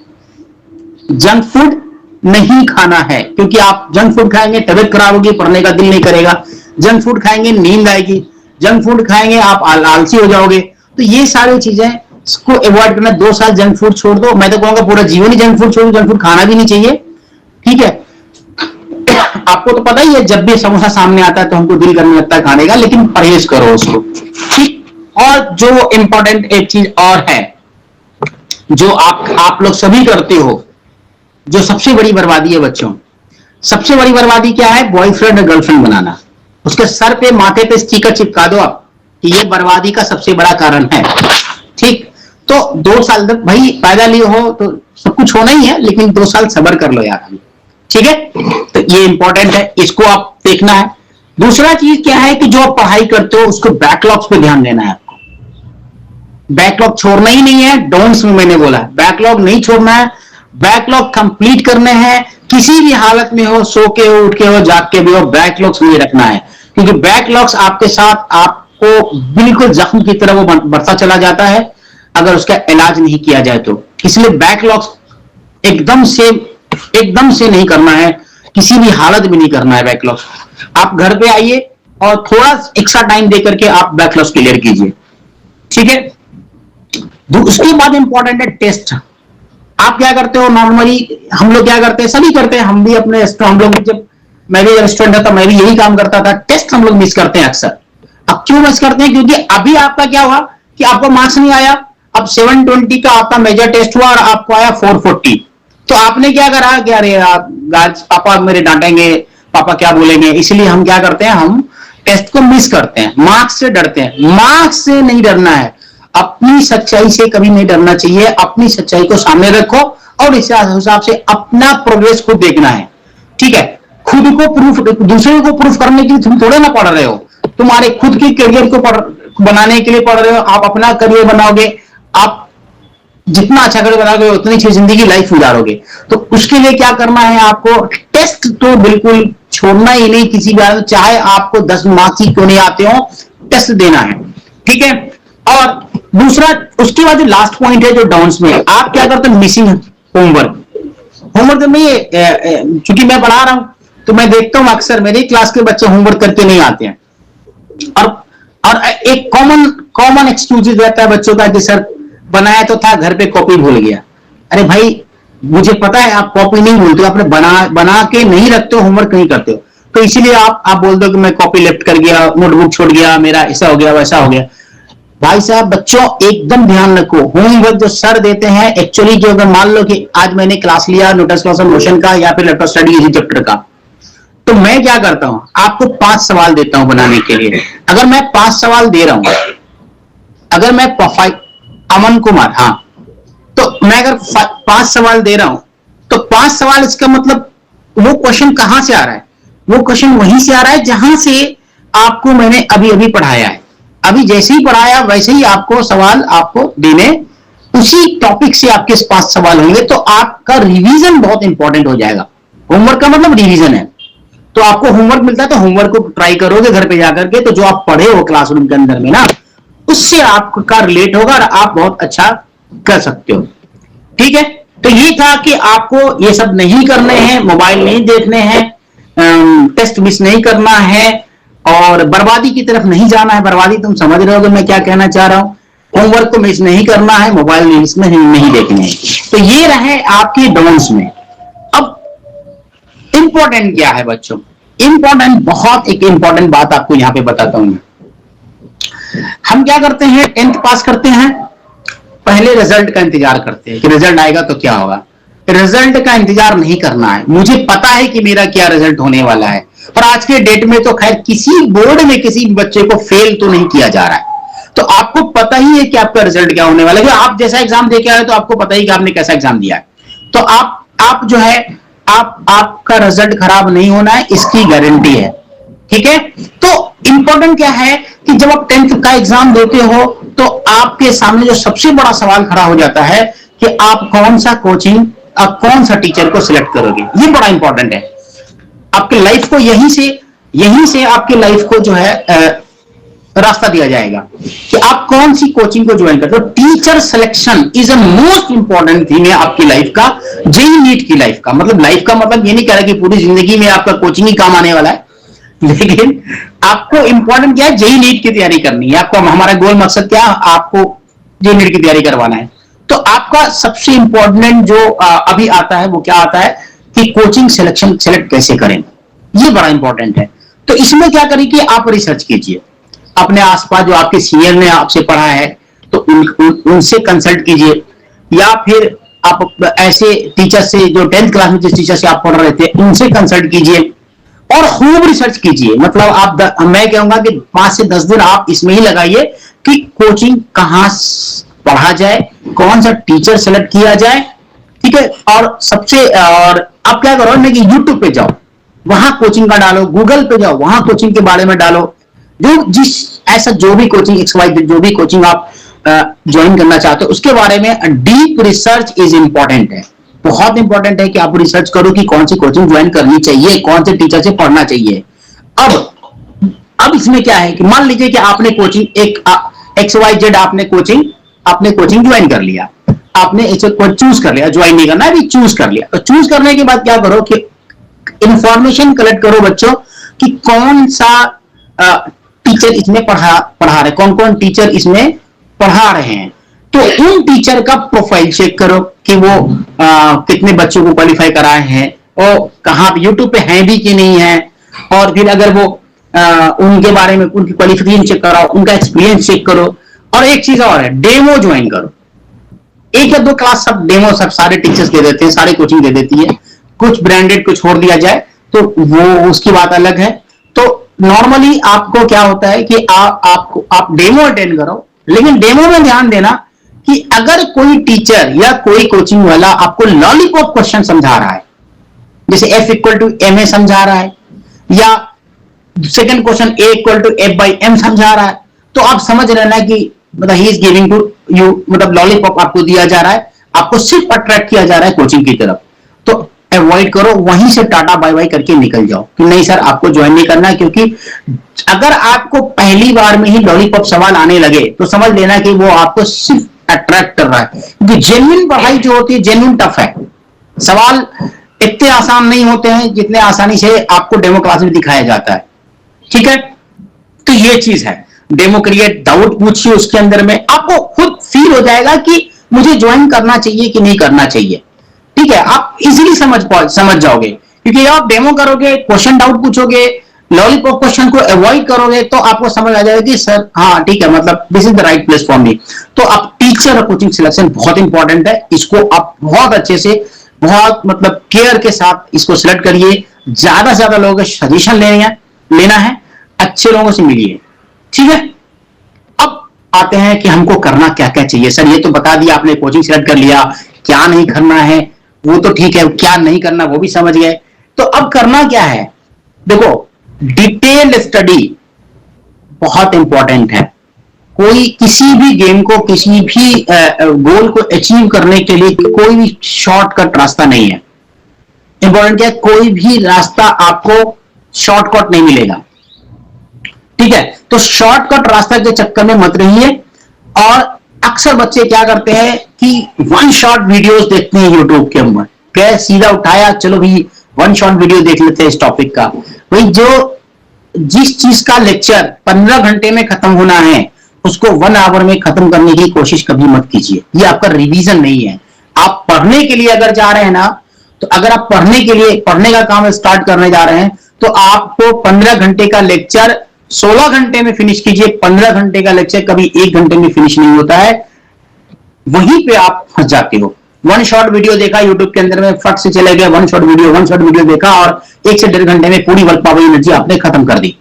जंक फूड नहीं खाना है, क्योंकि आप जंक फूड खाएंगे तबीयत खराब होगी, पढ़ने का दिल नहीं करेगा। जंक फूड खाएंगे नींद आएगी, जंक फूड खाएंगे आप आलसी हो जाओगे। तो ये सारी चीजें इसको अवॉइड करना। 2 साल जंक फूड छोड़ दो, मैं तो कहूंगा पूरा जीवन ही जंक फूड छोड़ दो, जंक फूड खाना भी नहीं चाहिए, ठीक है। आपको तो पता ही है जब भी समोसा सामने आता है तो हमको दिल करने लगता है खाने का, लेकिन परहेज करो उसको, ठीक। और जो इंपॉर्टेंट एक चीज और है जो आप लोग सभी करते हो, जो सबसे बड़ी बर्बादी है बच्चों, सबसे बड़ी बर्बादी क्या है, बॉयफ्रेंड और गर्लफ्रेंड बनाना। उसके सर पे माथे पे स्टिकर चिपका दो आप कि ये बर्बादी का सबसे बड़ा कारण है, ठीक। तो 2 साल तक भाई पैदा लिए हो तो सब कुछ होना ही है, लेकिन 2 साल सब्र कर लो यार, ठीक है। तो ये इंपॉर्टेंट है, इसको आप देखना है। दूसरा चीज क्या है कि जो आप पढ़ाई करते हो उसको बैकलॉग्स पे ध्यान देना है आपको। बैकलॉग छोड़ना ही नहीं है, डोंट्स में मैंने बोला बैकलॉग नहीं छोड़ना है, बैकलॉग कंप्लीट करने हैं। किसी भी हालत में हो, सो के हो, उठ के हो, जाग के भी हो, बैकलॉग्स नहीं रखना है, क्योंकि बैकलॉग्स आपके साथ आपको बिल्कुल जख्म की तरह वो बढ़ता चला जाता है अगर उसका इलाज नहीं किया जाए तो। इसलिए बैकलॉग्स एकदम से नहीं करना है, किसी भी हालत में नहीं करना है बैकलॉग्स। आप घर पे आइए और थोड़ा एक्स्ट्रा टाइम देकर के आप बैकलॉग्स क्लियर कीजिए, ठीक है। उसके बाद इंपॉर्टेंट है टेस्ट। आप क्या करते हो नॉर्मली, हम लोग क्या करते हैं, सभी करते हैं, हम भी अपने, हम लोग जब मैं भी स्टूडेंट था मैं भी यही काम करता था, टेस्ट हम लोग मिस करते हैं अक्सर। अब क्यों मिस करते हैं, क्योंकि अभी आपका क्या हुआ कि आपको मार्क्स नहीं आया, अब 720 का आपका मेजर टेस्ट हुआ और आपको आया 440। तो आपने क्या करा कि अरे पापा मेरे डांटेंगे, पापा क्या बोलेंगे, इसलिए हम क्या करते हैं, हम टेस्ट को मिस करते हैं, मार्क्स से डरते हैं। मार्क्स से नहीं डरना है, अपनी सच्चाई से कभी नहीं डरना चाहिए। अपनी सच्चाई को सामने रखो और इस हिसाब से अपना प्रोग्रेस खुद देखना है, ठीक है। खुद को प्रूफ, दूसरे को प्रूफ करने के लिए तुम थोड़े ना पढ़ रहे हो, तुम्हारे खुद के करियर को बनाने के लिए पढ़ रहे हो। आप अपना करियर बनाओगे, आप जितना अच्छा करियर बनाओगे उतनी अच्छी जिंदगी लाइफ गुजारोगे। तो उसके लिए क्या करना है आपको, टेस्ट तो बिल्कुल छोड़ना ही नहीं किसी भी, चाहे आपको 10 मार्क्स ही क्यों नहीं आते हो, टेस्ट देना है, ठीक है। और दूसरा, उसके बाद जो लास्ट पॉइंट है जो डाउन्स में, आप क्या करते हैं, मिसिंग होमवर्क में। चूंकि मैं पढ़ा रहा हूं तो मैं देखता हूं अक्सर मेरी क्लास के बच्चे होमवर्क करके नहीं आते हैं, और एक कॉमन एक्सक्यूज रहता है बच्चों का कि सर बनाया तो था, घर पे कॉपी भूल गया। अरे भाई मुझे पता है आप कॉपी नहीं भूलते हो, आपने बना के नहीं रखते हो, होमवर्क नहीं करते हो, तो इसीलिए आप बोल दो कि मैं कॉपी लेफ्ट कर गया, नोटबुक छोड़ गया, मेरा ऐसा हो गया वैसा हो गया। भाई साहब बच्चों एकदम ध्यान रखो, होमवर्क जो सर देते हैं एक्चुअली, जो अगर मान लो कि आज मैंने क्लास लिया लोटस क्लास मोशन का या फिर लेफ्ट स्टडी इसी चैप्टर का, तो मैं क्या करता हूं, आपको 5 सवाल देता हूं बनाने के लिए। अगर मैं 5 सवाल दे रहा हूं, अगर मैं अमन कुमार, हाँ, तो मैं अगर 5 सवाल दे रहा हूं तो 5 सवाल, इसका मतलब वो क्वेश्चन कहां से आ रहा है, वो क्वेश्चन वहीं से आ रहा है जहां से आपको मैंने अभी अभी पढ़ाया है। अभी जैसे ही पढ़ाया वैसे ही आपको सवाल आपको देने, उसी टॉपिक से आपके 5 सवाल होंगे, तो आपका रिवीजन बहुत इंपॉर्टेंट हो जाएगा। होमवर्क का मतलब रिवीजन है, तो आपको होमवर्क मिलता है तो होमवर्क को ट्राई करोगे घर पे जाकर के, तो जो आप पढ़े हो क्लासरूम के अंदर में ना, उससे आपका रिलेट होगा और आप बहुत अच्छा कर सकते हो, ठीक है। तो ये था कि आपको ये सब नहीं करने हैं, मोबाइल नहीं देखने हैं, टेस्ट मिस नहीं करना है और बर्बादी की तरफ नहीं जाना है। बर्बादी तुम समझ रहे हो मैं क्या कहना चाह रहा हूं। होमवर्क को मिस नहीं करना है, मोबाइल नहीं देखने हैं। तो ये रहे आपके डाउन्स में। अब इंपॉर्टेंट क्या है बच्चों, इंपॉर्टेंट, बहुत एक इंपॉर्टेंट बात आपको यहां पे बताता हूं। हम क्या करते हैं, 10th पास करते हैं, पहले रिजल्ट का इंतजार करते हैं कि रिजल्ट आएगा तो क्या होगा। रिजल्ट का इंतजार नहीं करना है, मुझे पता है कि मेरा क्या रिजल्ट होने वाला है। और आज के डेट में तो खैर किसी बोर्ड में किसी बच्चे को फेल तो नहीं किया जा रहा है, तो आपको पता ही है कि आपका रिजल्ट क्या होने वाला है। आप जैसा एग्जाम दे के आए तो आपको पता ही कि आपने कैसा एग्जाम दिया है, तो आप जो है आपका रिजल्ट खराब नहीं होना है, इसकी गारंटी है। ठीक है, तो इंपॉर्टेंट क्या है कि जब आप 10th का एग्जाम देते हो तो आपके सामने जो सबसे बड़ा सवाल खड़ा हो जाता है कि आप कौन सा कोचिंग, आप कौन सा टीचर को सिलेक्ट करोगे। ये बड़ा इंपॉर्टेंट है। आपके लाइफ को यहीं से आपके लाइफ को जो है रास्ता दिया जाएगा कि आप कौन सी कोचिंग को ज्वाइन करते हो। Teacher selection is a most important thing है आपकी लाइफ का, जेई नीट की लाइफ का। मतलब लाइफ का मतलब ये नहीं कह रहा कि पूरी जिंदगी में आपका कोचिंग ही काम आने वाला है, लेकिन आपको इंपॉर्टेंट क्या है, जेई नीट की तैयारी करनी है। आपका हमारा गोल मकसद क्या है, आपको जेई नीट की तैयारी करवाना है। तो आपका सबसे इंपॉर्टेंट जो अभी आता है वो क्या आता है कि कोचिंग सिलेक्शन सेलेक्ट कैसे करें, ये बड़ा इंपॉर्टेंट है। तो इसमें क्या करें कि आप रिसर्च कीजिए, अपने आसपास जो आपके सीनियर ने आपसे पढ़ा है तो उनसे कंसल्ट कीजिए, या फिर आप ऐसे टीचर से जो 10th क्लास में जिस टीचर से आप पढ़ रहे थे उनसे कंसल्ट कीजिए और खूब रिसर्च कीजिए। मतलब मैं कहूंगा कि 5 से 10 दिन आप इसमें ही लगाइए कि कोचिंग कहां पढ़ा जाए, कौन सा टीचर सेलेक्ट किया जाए। ठीक है, और आप क्या करो ना कि यूट्यूब पे जाओ, वहां कोचिंग का डालो, गूगल पे जाओ, वहां कोचिंग के बारे में डालो। जो भी कोचिंग XYZ जो भी कोचिंग आप ज्वाइन करना चाहते हो उसके बारे में डीप रिसर्च इज इंपॉर्टेंट है। बहुत इंपॉर्टेंट है कि आप रिसर्च करो कि कौन सी कोचिंग ज्वाइन करनी चाहिए, कौन से टीचर से पढ़ना चाहिए। अब इसमें क्या है कि मान लीजिए कि आपने कोचिंग एक XYZ आपने कोचिंग ज्वाइन कर लिया, आपने इसे चूज कर लिया, ज्वाइन नहीं करना है, चूज कर लिया। तो चूज करने के बाद क्या करो कि इंफॉर्मेशन कलेक्ट करो बच्चों कि कौन सा टीचर इसमें पढ़ा रहे, कौन कौन टीचर इसमें पढ़ा रहे हैं। तो उन टीचर का प्रोफाइल चेक करो कि वो कितने बच्चों को क्वालिफाई कराए हैं और कहां पे यूट्यूब पे हैं भी कि नहीं है। और फिर अगर वो उनके बारे में उनकी क्वालिफिकेशन चेक कराओ, उनका एक्सपीरियंस चेक करो। और एक चीज और है, डेमो ज्वाइन करो। 1 या 2 क्लास सब डेमो सब सारे टीचर्स दे देते हैं, सारे कोचिंग दे देती है। कुछ ब्रांडेड कुछ छोड़ दिया जाए तो वो उसकी बात अलग है। तो नॉर्मली आपको क्या होता है कि आप डेमो अटेंड करो, लेकिन डेमो में ध्यान देना कि अगर कोई टीचर या कोई कोचिंग वाला आपको लॉलीपॉप क्वेश्चन समझा रहा है, जैसे F=ma समझा रहा है, या सेकंड क्वेश्चन A=F/m समझा रहा है, तो आप समझ लेना कि मतलब ही इज गिविंग टू यू, मतलब लॉलीपॉप आपको दिया जा रहा है, आपको सिर्फ अट्रैक्ट किया जा रहा है कोचिंग की तरफ। तो अवॉइड करो, वहीं से टाटा बाय बाय करके निकल जाओ कि नहीं सर आपको ज्वाइन नहीं करना है। क्योंकि अगर आपको पहली बार में ही लॉलीपॉप सवाल आने लगे तो समझ लेना कि वो आपको सिर्फ अट्रैक्ट कर रहा है। क्योंकि जेन्युइन पढ़ाई जो होती है जेन्युइन टफ है, सवाल इतने आसान नहीं होते हैं जितने आसानी से आपको डेमो क्लास में दिखाया जाता है। ठीक है, तो ये चीज है, डेमो क्रिएट, डाउट पूछिए, उसके अंदर में आपको खुद फील हो जाएगा कि मुझे ज्वाइन करना चाहिए कि नहीं करना चाहिए। ठीक है, आप इजीली समझ जाओगे, क्योंकि आप डेमो करोगे, क्वेश्चन डाउट पूछोगे, लॉलीपॉप क्वेश्चन को अवॉइड करोगे तो आपको समझ आ जाएगा कि सर हाँ ठीक है, मतलब this is the right place for me. तो आप टीचर और कोचिंग सिलेक्शन बहुत इंपॉर्टेंट है, इसको आप बहुत अच्छे से, बहुत मतलब केयर के साथ इसको सिलेक्ट करिए। ज्यादा से ज्यादा लोगों के सजेशन लेना है, अच्छे लोगों से मिलिए। ठीक है, अब आते हैं कि हमको करना क्या क्या चाहिए। सर ये तो बता दिया आपने, कोचिंग सिलेक्ट कर लिया, क्या नहीं करना है वो तो ठीक है, क्या नहीं करना वो भी समझ गए। तो अब करना क्या है, देखो डिटेल्ड स्टडी बहुत इंपॉर्टेंट है। कोई किसी भी गेम को, किसी भी गोल को अचीव करने के लिए कोई भी शॉर्टकट रास्ता नहीं है। इंपॉर्टेंट क्या है, कोई भी रास्ता आपको शॉर्टकट नहीं मिलेगा। ठीक है, तो शॉर्टकट रास्ता के चक्कर में मत रहिए। और अक्सर बच्चे क्या करते हैं कि वन शॉट वीडियोस देखते हैं यूट्यूब के ऊपर, क्या सीधा उठाया चलो भी वन शॉट वीडियो देख लेते हैं इस टॉपिक का। भाई जो जिस चीज का लेक्चर 15 घंटे में खत्म होना है उसको 1 आवर में खत्म करने की कोशिश कभी मत कीजिए। ये आपका रिवीजन नहीं है। आप पढ़ने के लिए अगर जा रहे हैं ना, तो अगर आप पढ़ने का काम स्टार्ट करने जा रहे हैं तो आपको 15 घंटे का लेक्चर 16 घंटे में फिनिश कीजिए। 15 घंटे का लेक्चर कभी 1 घंटे में फिनिश नहीं होता है, वहीं पे आप फंस जाते हो। वन शॉट वीडियो देखा यूट्यूब के अंदर में, फट से चले गए, वन शॉट वीडियो देखा और 1 से 1.5 घंटे में पूरी वर्क पावर एनर्जी आपने खत्म कर दी।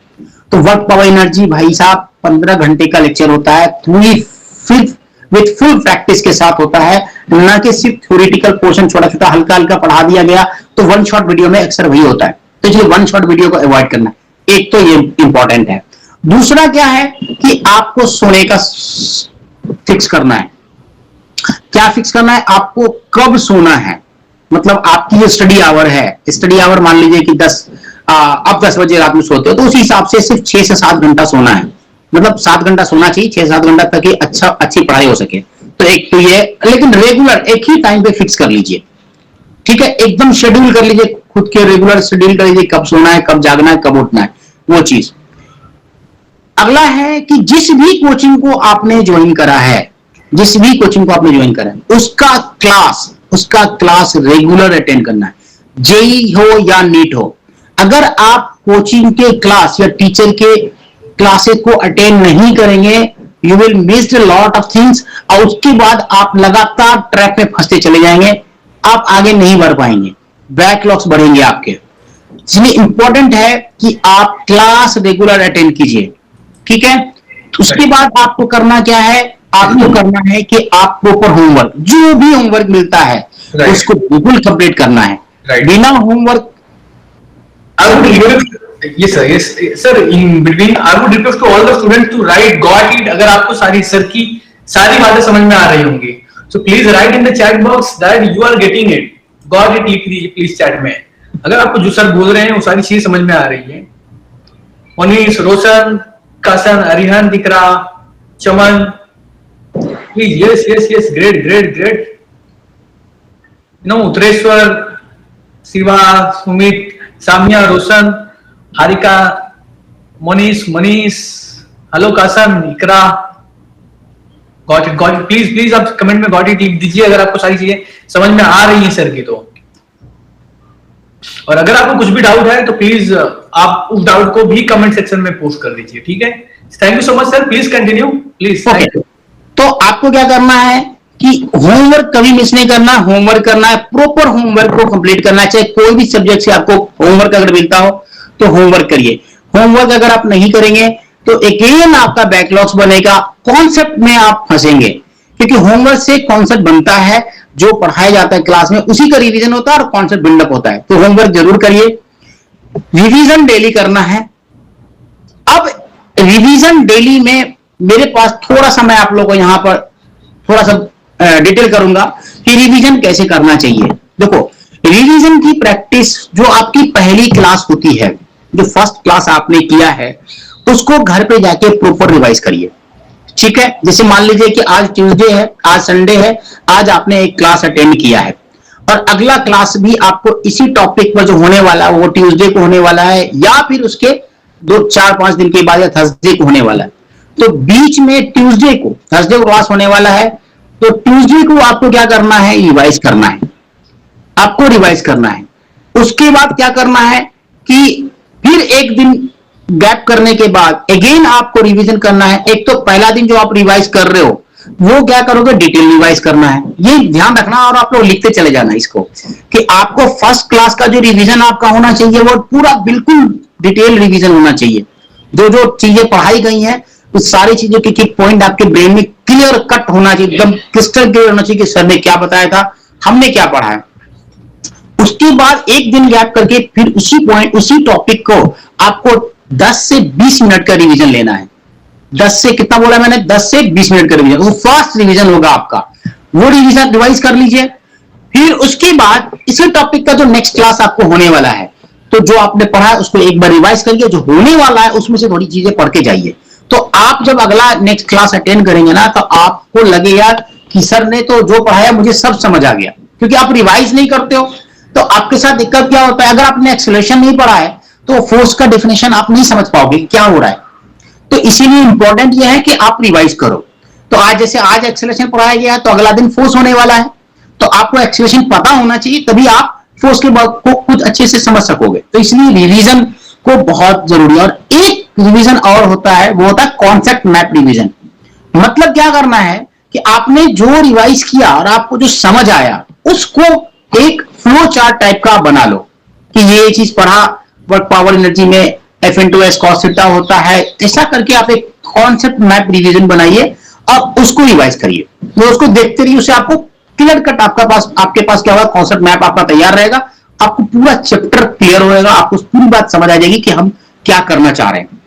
तो वर्क पावर एनर्जी भाई साहब 15 घंटे का लेक्चर होता है, पूरी फिर विथ फुल प्रैक्टिस के साथ होता है, ना कि सिर्फ थ्योरेटिकल पोर्शन छोटा छोटा हल्का हल्का पढ़ा दिया गया तो वन शॉट वीडियो में अक्सर वही होता है। तो इसलिए वन शॉट वीडियो को अवॉइड करना, एक तो ये इंपॉर्टेंट है। दूसरा क्या है कि आपको सोने का फिक्स करना है। क्या फिक्स करना है? आपको कब सोना है, मतलब आपकी जो स्टडी आवर है, स्टडी आवर मान लीजिए कि 10 बजे रात में सोते हो तो उसी हिसाब से सिर्फ 6 से 7 घंटा सोना है, मतलब 7 घंटा सोना चाहिए, 6-7 घंटा तक ही अच्छी पढ़ाई हो सके। तो एक तो ये, लेकिन रेगुलर एक ही टाइम पे फिक्स कर लीजिए, ठीक है, एकदम शेड्यूल कर लीजिए, खुद के रेगुलर शेड्यूल कर लीजिए, कब सोना है, कब जागना है, कब उठना है, वो चीज। अगला है कि जिस भी कोचिंग को आपने ज्वाइन करा है, जिस भी कोचिंग को आपने ज्वाइन करा है उसका क्लास रेगुलर अटेंड करना है, जेई हो या नीट हो। अगर आप कोचिंग के क्लास या टीचर के क्लासेस को अटेंड नहीं करेंगे, you will miss a lot of things, और उसके बाद आप लगातार ट्रैक में फंसते चले जाएंगे, आप आगे नहीं बढ़ पाएंगे, बैकलॉग्स बढ़ेंगे आपके। इसलिए इंपॉर्टेंट है कि आप क्लास रेगुलर अटेंड कीजिए, ठीक है। उसके बाद आपको करना क्या है? आपको करना है कि आप प्रॉपर होमवर्क, जो भी होमवर्क मिलता है उसको बिल्कुल कंप्लीट करना है, बिना homework. Yes sir, in between I would request to all the students to write got it अगर आपको सर की सारी बातें समझ में आ रही होंगी, so please write in the chat box that you are getting it, got it लिख दीजिए प्लीज चैट में, अगर आपको जो सर बोल रहे हैं वो सारी चीजें समझ में आ रही है। Manish, Roshan, Kasan, Arihan, Dikra, Chaman, please yes great Uttareshwar, Shiva, Sumit, Samiya, Roshan, Harika, Manish, hello Kasan, Iqra, got it please आप कमेंट में गॉट इट लिख दीजिए अगर आपको सारी चीजें समझ में आ रही हैं सर की तो। और अगर आपको कुछ भी डाउट है तो प्लीज आप उस डाउट को भी कमेंट सेक्शन में पोस्ट कर दीजिए, ठीक है। Thank you so much sir, please continue please. तो आपको क्या करना है कि होमवर्क कभी मिस नहीं करना, होमवर्क करना है, प्रॉपर होमवर्क को कंप्लीट करना है, चाहे कोई भी सब्जेक्ट से आपको होमवर्क अगर मिलता हो तो होमवर्क करिए। होमवर्क अगर आप नहीं करेंगे तो अगेन आपका बैकलॉग्स बनेगा, कॉन्सेप्ट में आप फंसेंगे, क्योंकि होमवर्क से कॉन्सेप्ट बनता है, जो पढ़ाया जाता है क्लास में उसी का रिवीजन होता है और कॉन्सेप्ट बिल्डअप होता है। तो होमवर्क जरूर करिए, रिवीजन डेली करना है। अब रिवीजन डेली में मेरे पास थोड़ा सा मैं आप लोगों को यहां पर थोड़ा सा डिटेल करूंगा कि रिवीजन कैसे करना चाहिए। देखो, रिवीजन की प्रैक्टिस जो आपकी पहली क्लास होती है, जो फर्स्ट क्लास आपने किया है, उसको घर पे जाके प्रॉपर रिवाइज करिए, ठीक है। जैसे मान लीजिए कि आज ट्यूसडे है, आज संडे है, आज आपने एक क्लास अटेंड किया है और अगला क्लास भी आपको इसी टॉपिक पर जो होने वाला है वो ट्यूसडे को होने वाला है या फिर उसके 2-4-5 दिन के बाद या थर्सडे को होने वाला है। तो बीच में थर्सडे को क्लास होने वाला है, तो ट्यूसडे को आपको क्या करना है? रिवाइज करना है, आपको रिवाइज करना है। उसके बाद क्या करना है कि फिर एक दिन गैप करने के बाद अगेन आपको रिवीजन करना है। एक तो पहला दिन जो आप रिवाइज कर रहे हो वो क्या करोगे? डिटेल रिवाइज करना है, ये ध्यान रखना। और आप लोग लिखते चले जाना इसको कि आपको फर्स्ट क्लास का जो रिवीजन आपका होना चाहिए वो पूरा बिल्कुल डिटेल रिवीजन होना चाहिए। जो जो चीजें पढ़ाई गई हैं उस सारी चीजों के पॉइंट आपके ब्रेन में क्लियर कट होना चाहिए, एकदम क्रिस्टल क्लियर होना चाहिए कि सर ने क्या बताया था, हमने क्या पढ़ा है। उसके बाद एक दिन गैप करके फिर उसी टॉपिक को आपको 10 से 20 मिनट का रिवीजन लेना है। 10 से कितना बोला मैंने? 10 से 20 मिनट का रिवीजन, वो फर्स्ट रिवीजन होगा आपका, वो रिवीजन रिवाइज कर लीजिए। फिर उसके बाद इसी टॉपिक का जो नेक्स्ट क्लास आपको होने वाला है, तो जो आपने पढ़ा है उसको एक बार रिवाइज करिए, जो होने वाला है उसमें से थोड़ी चीजें पढ़ के जाइए। तो आप जब अगला नेक्स्ट क्लास अटेंड करेंगे ना, तो आपको लगेगा कि सर ने तो जो पढ़ाया मुझे सब समझ आ गया, क्योंकि आप रिवाइज नहीं करते हो। तो आपके साथ दिक्कत क्या होता है? अगर आपने एक्सेलरेशन नहीं पढ़ा है तो फोर्स का डेफिनेशन आप नहीं समझ पाओगे क्या हो रहा है। तो इसीलिए इंपॉर्टेंट यह है कि आप रिवाइज करो। तो आज जैसे आज एक्सेलरेशन पढ़ाया गया है तो अगला दिन फोर्स होने वाला है, तो आपको एक्सेलरेशन पता होना चाहिए, तभी आप फोर्स के बाद को कुछ अच्छे से समझ सकोगे। तो इसलिए रिवीजन को बहुत जरूरी है। और एक रिवीजन और होता है, वो होता है कॉन्सेप्ट मैप रिवीजन। मतलब क्या करना है कि आपने जो रिवाइज किया और आपको जो समझ आया उसको एक फ्लो चार्ट टाइप का बना लो कि ये चीज पढ़ा, वर्क पावर एनर्जी में F/S cos थीटा होता है। ऐसा करके आप एक कॉन्सेप्ट मैप रिवीजन बनाइए अब उसको रिवाइज करिए, वो उसको देखते रहिए, उससे आपको क्लियर कट आपके पास क्या होगा, कॉन्सेप्ट मैप आपका तैयार रहेगा, आपको पूरा चैप्टर क्लियर होगा, आपको पूरी बात समझ आ जाएगी कि हम क्या करना चाह रहे हैं।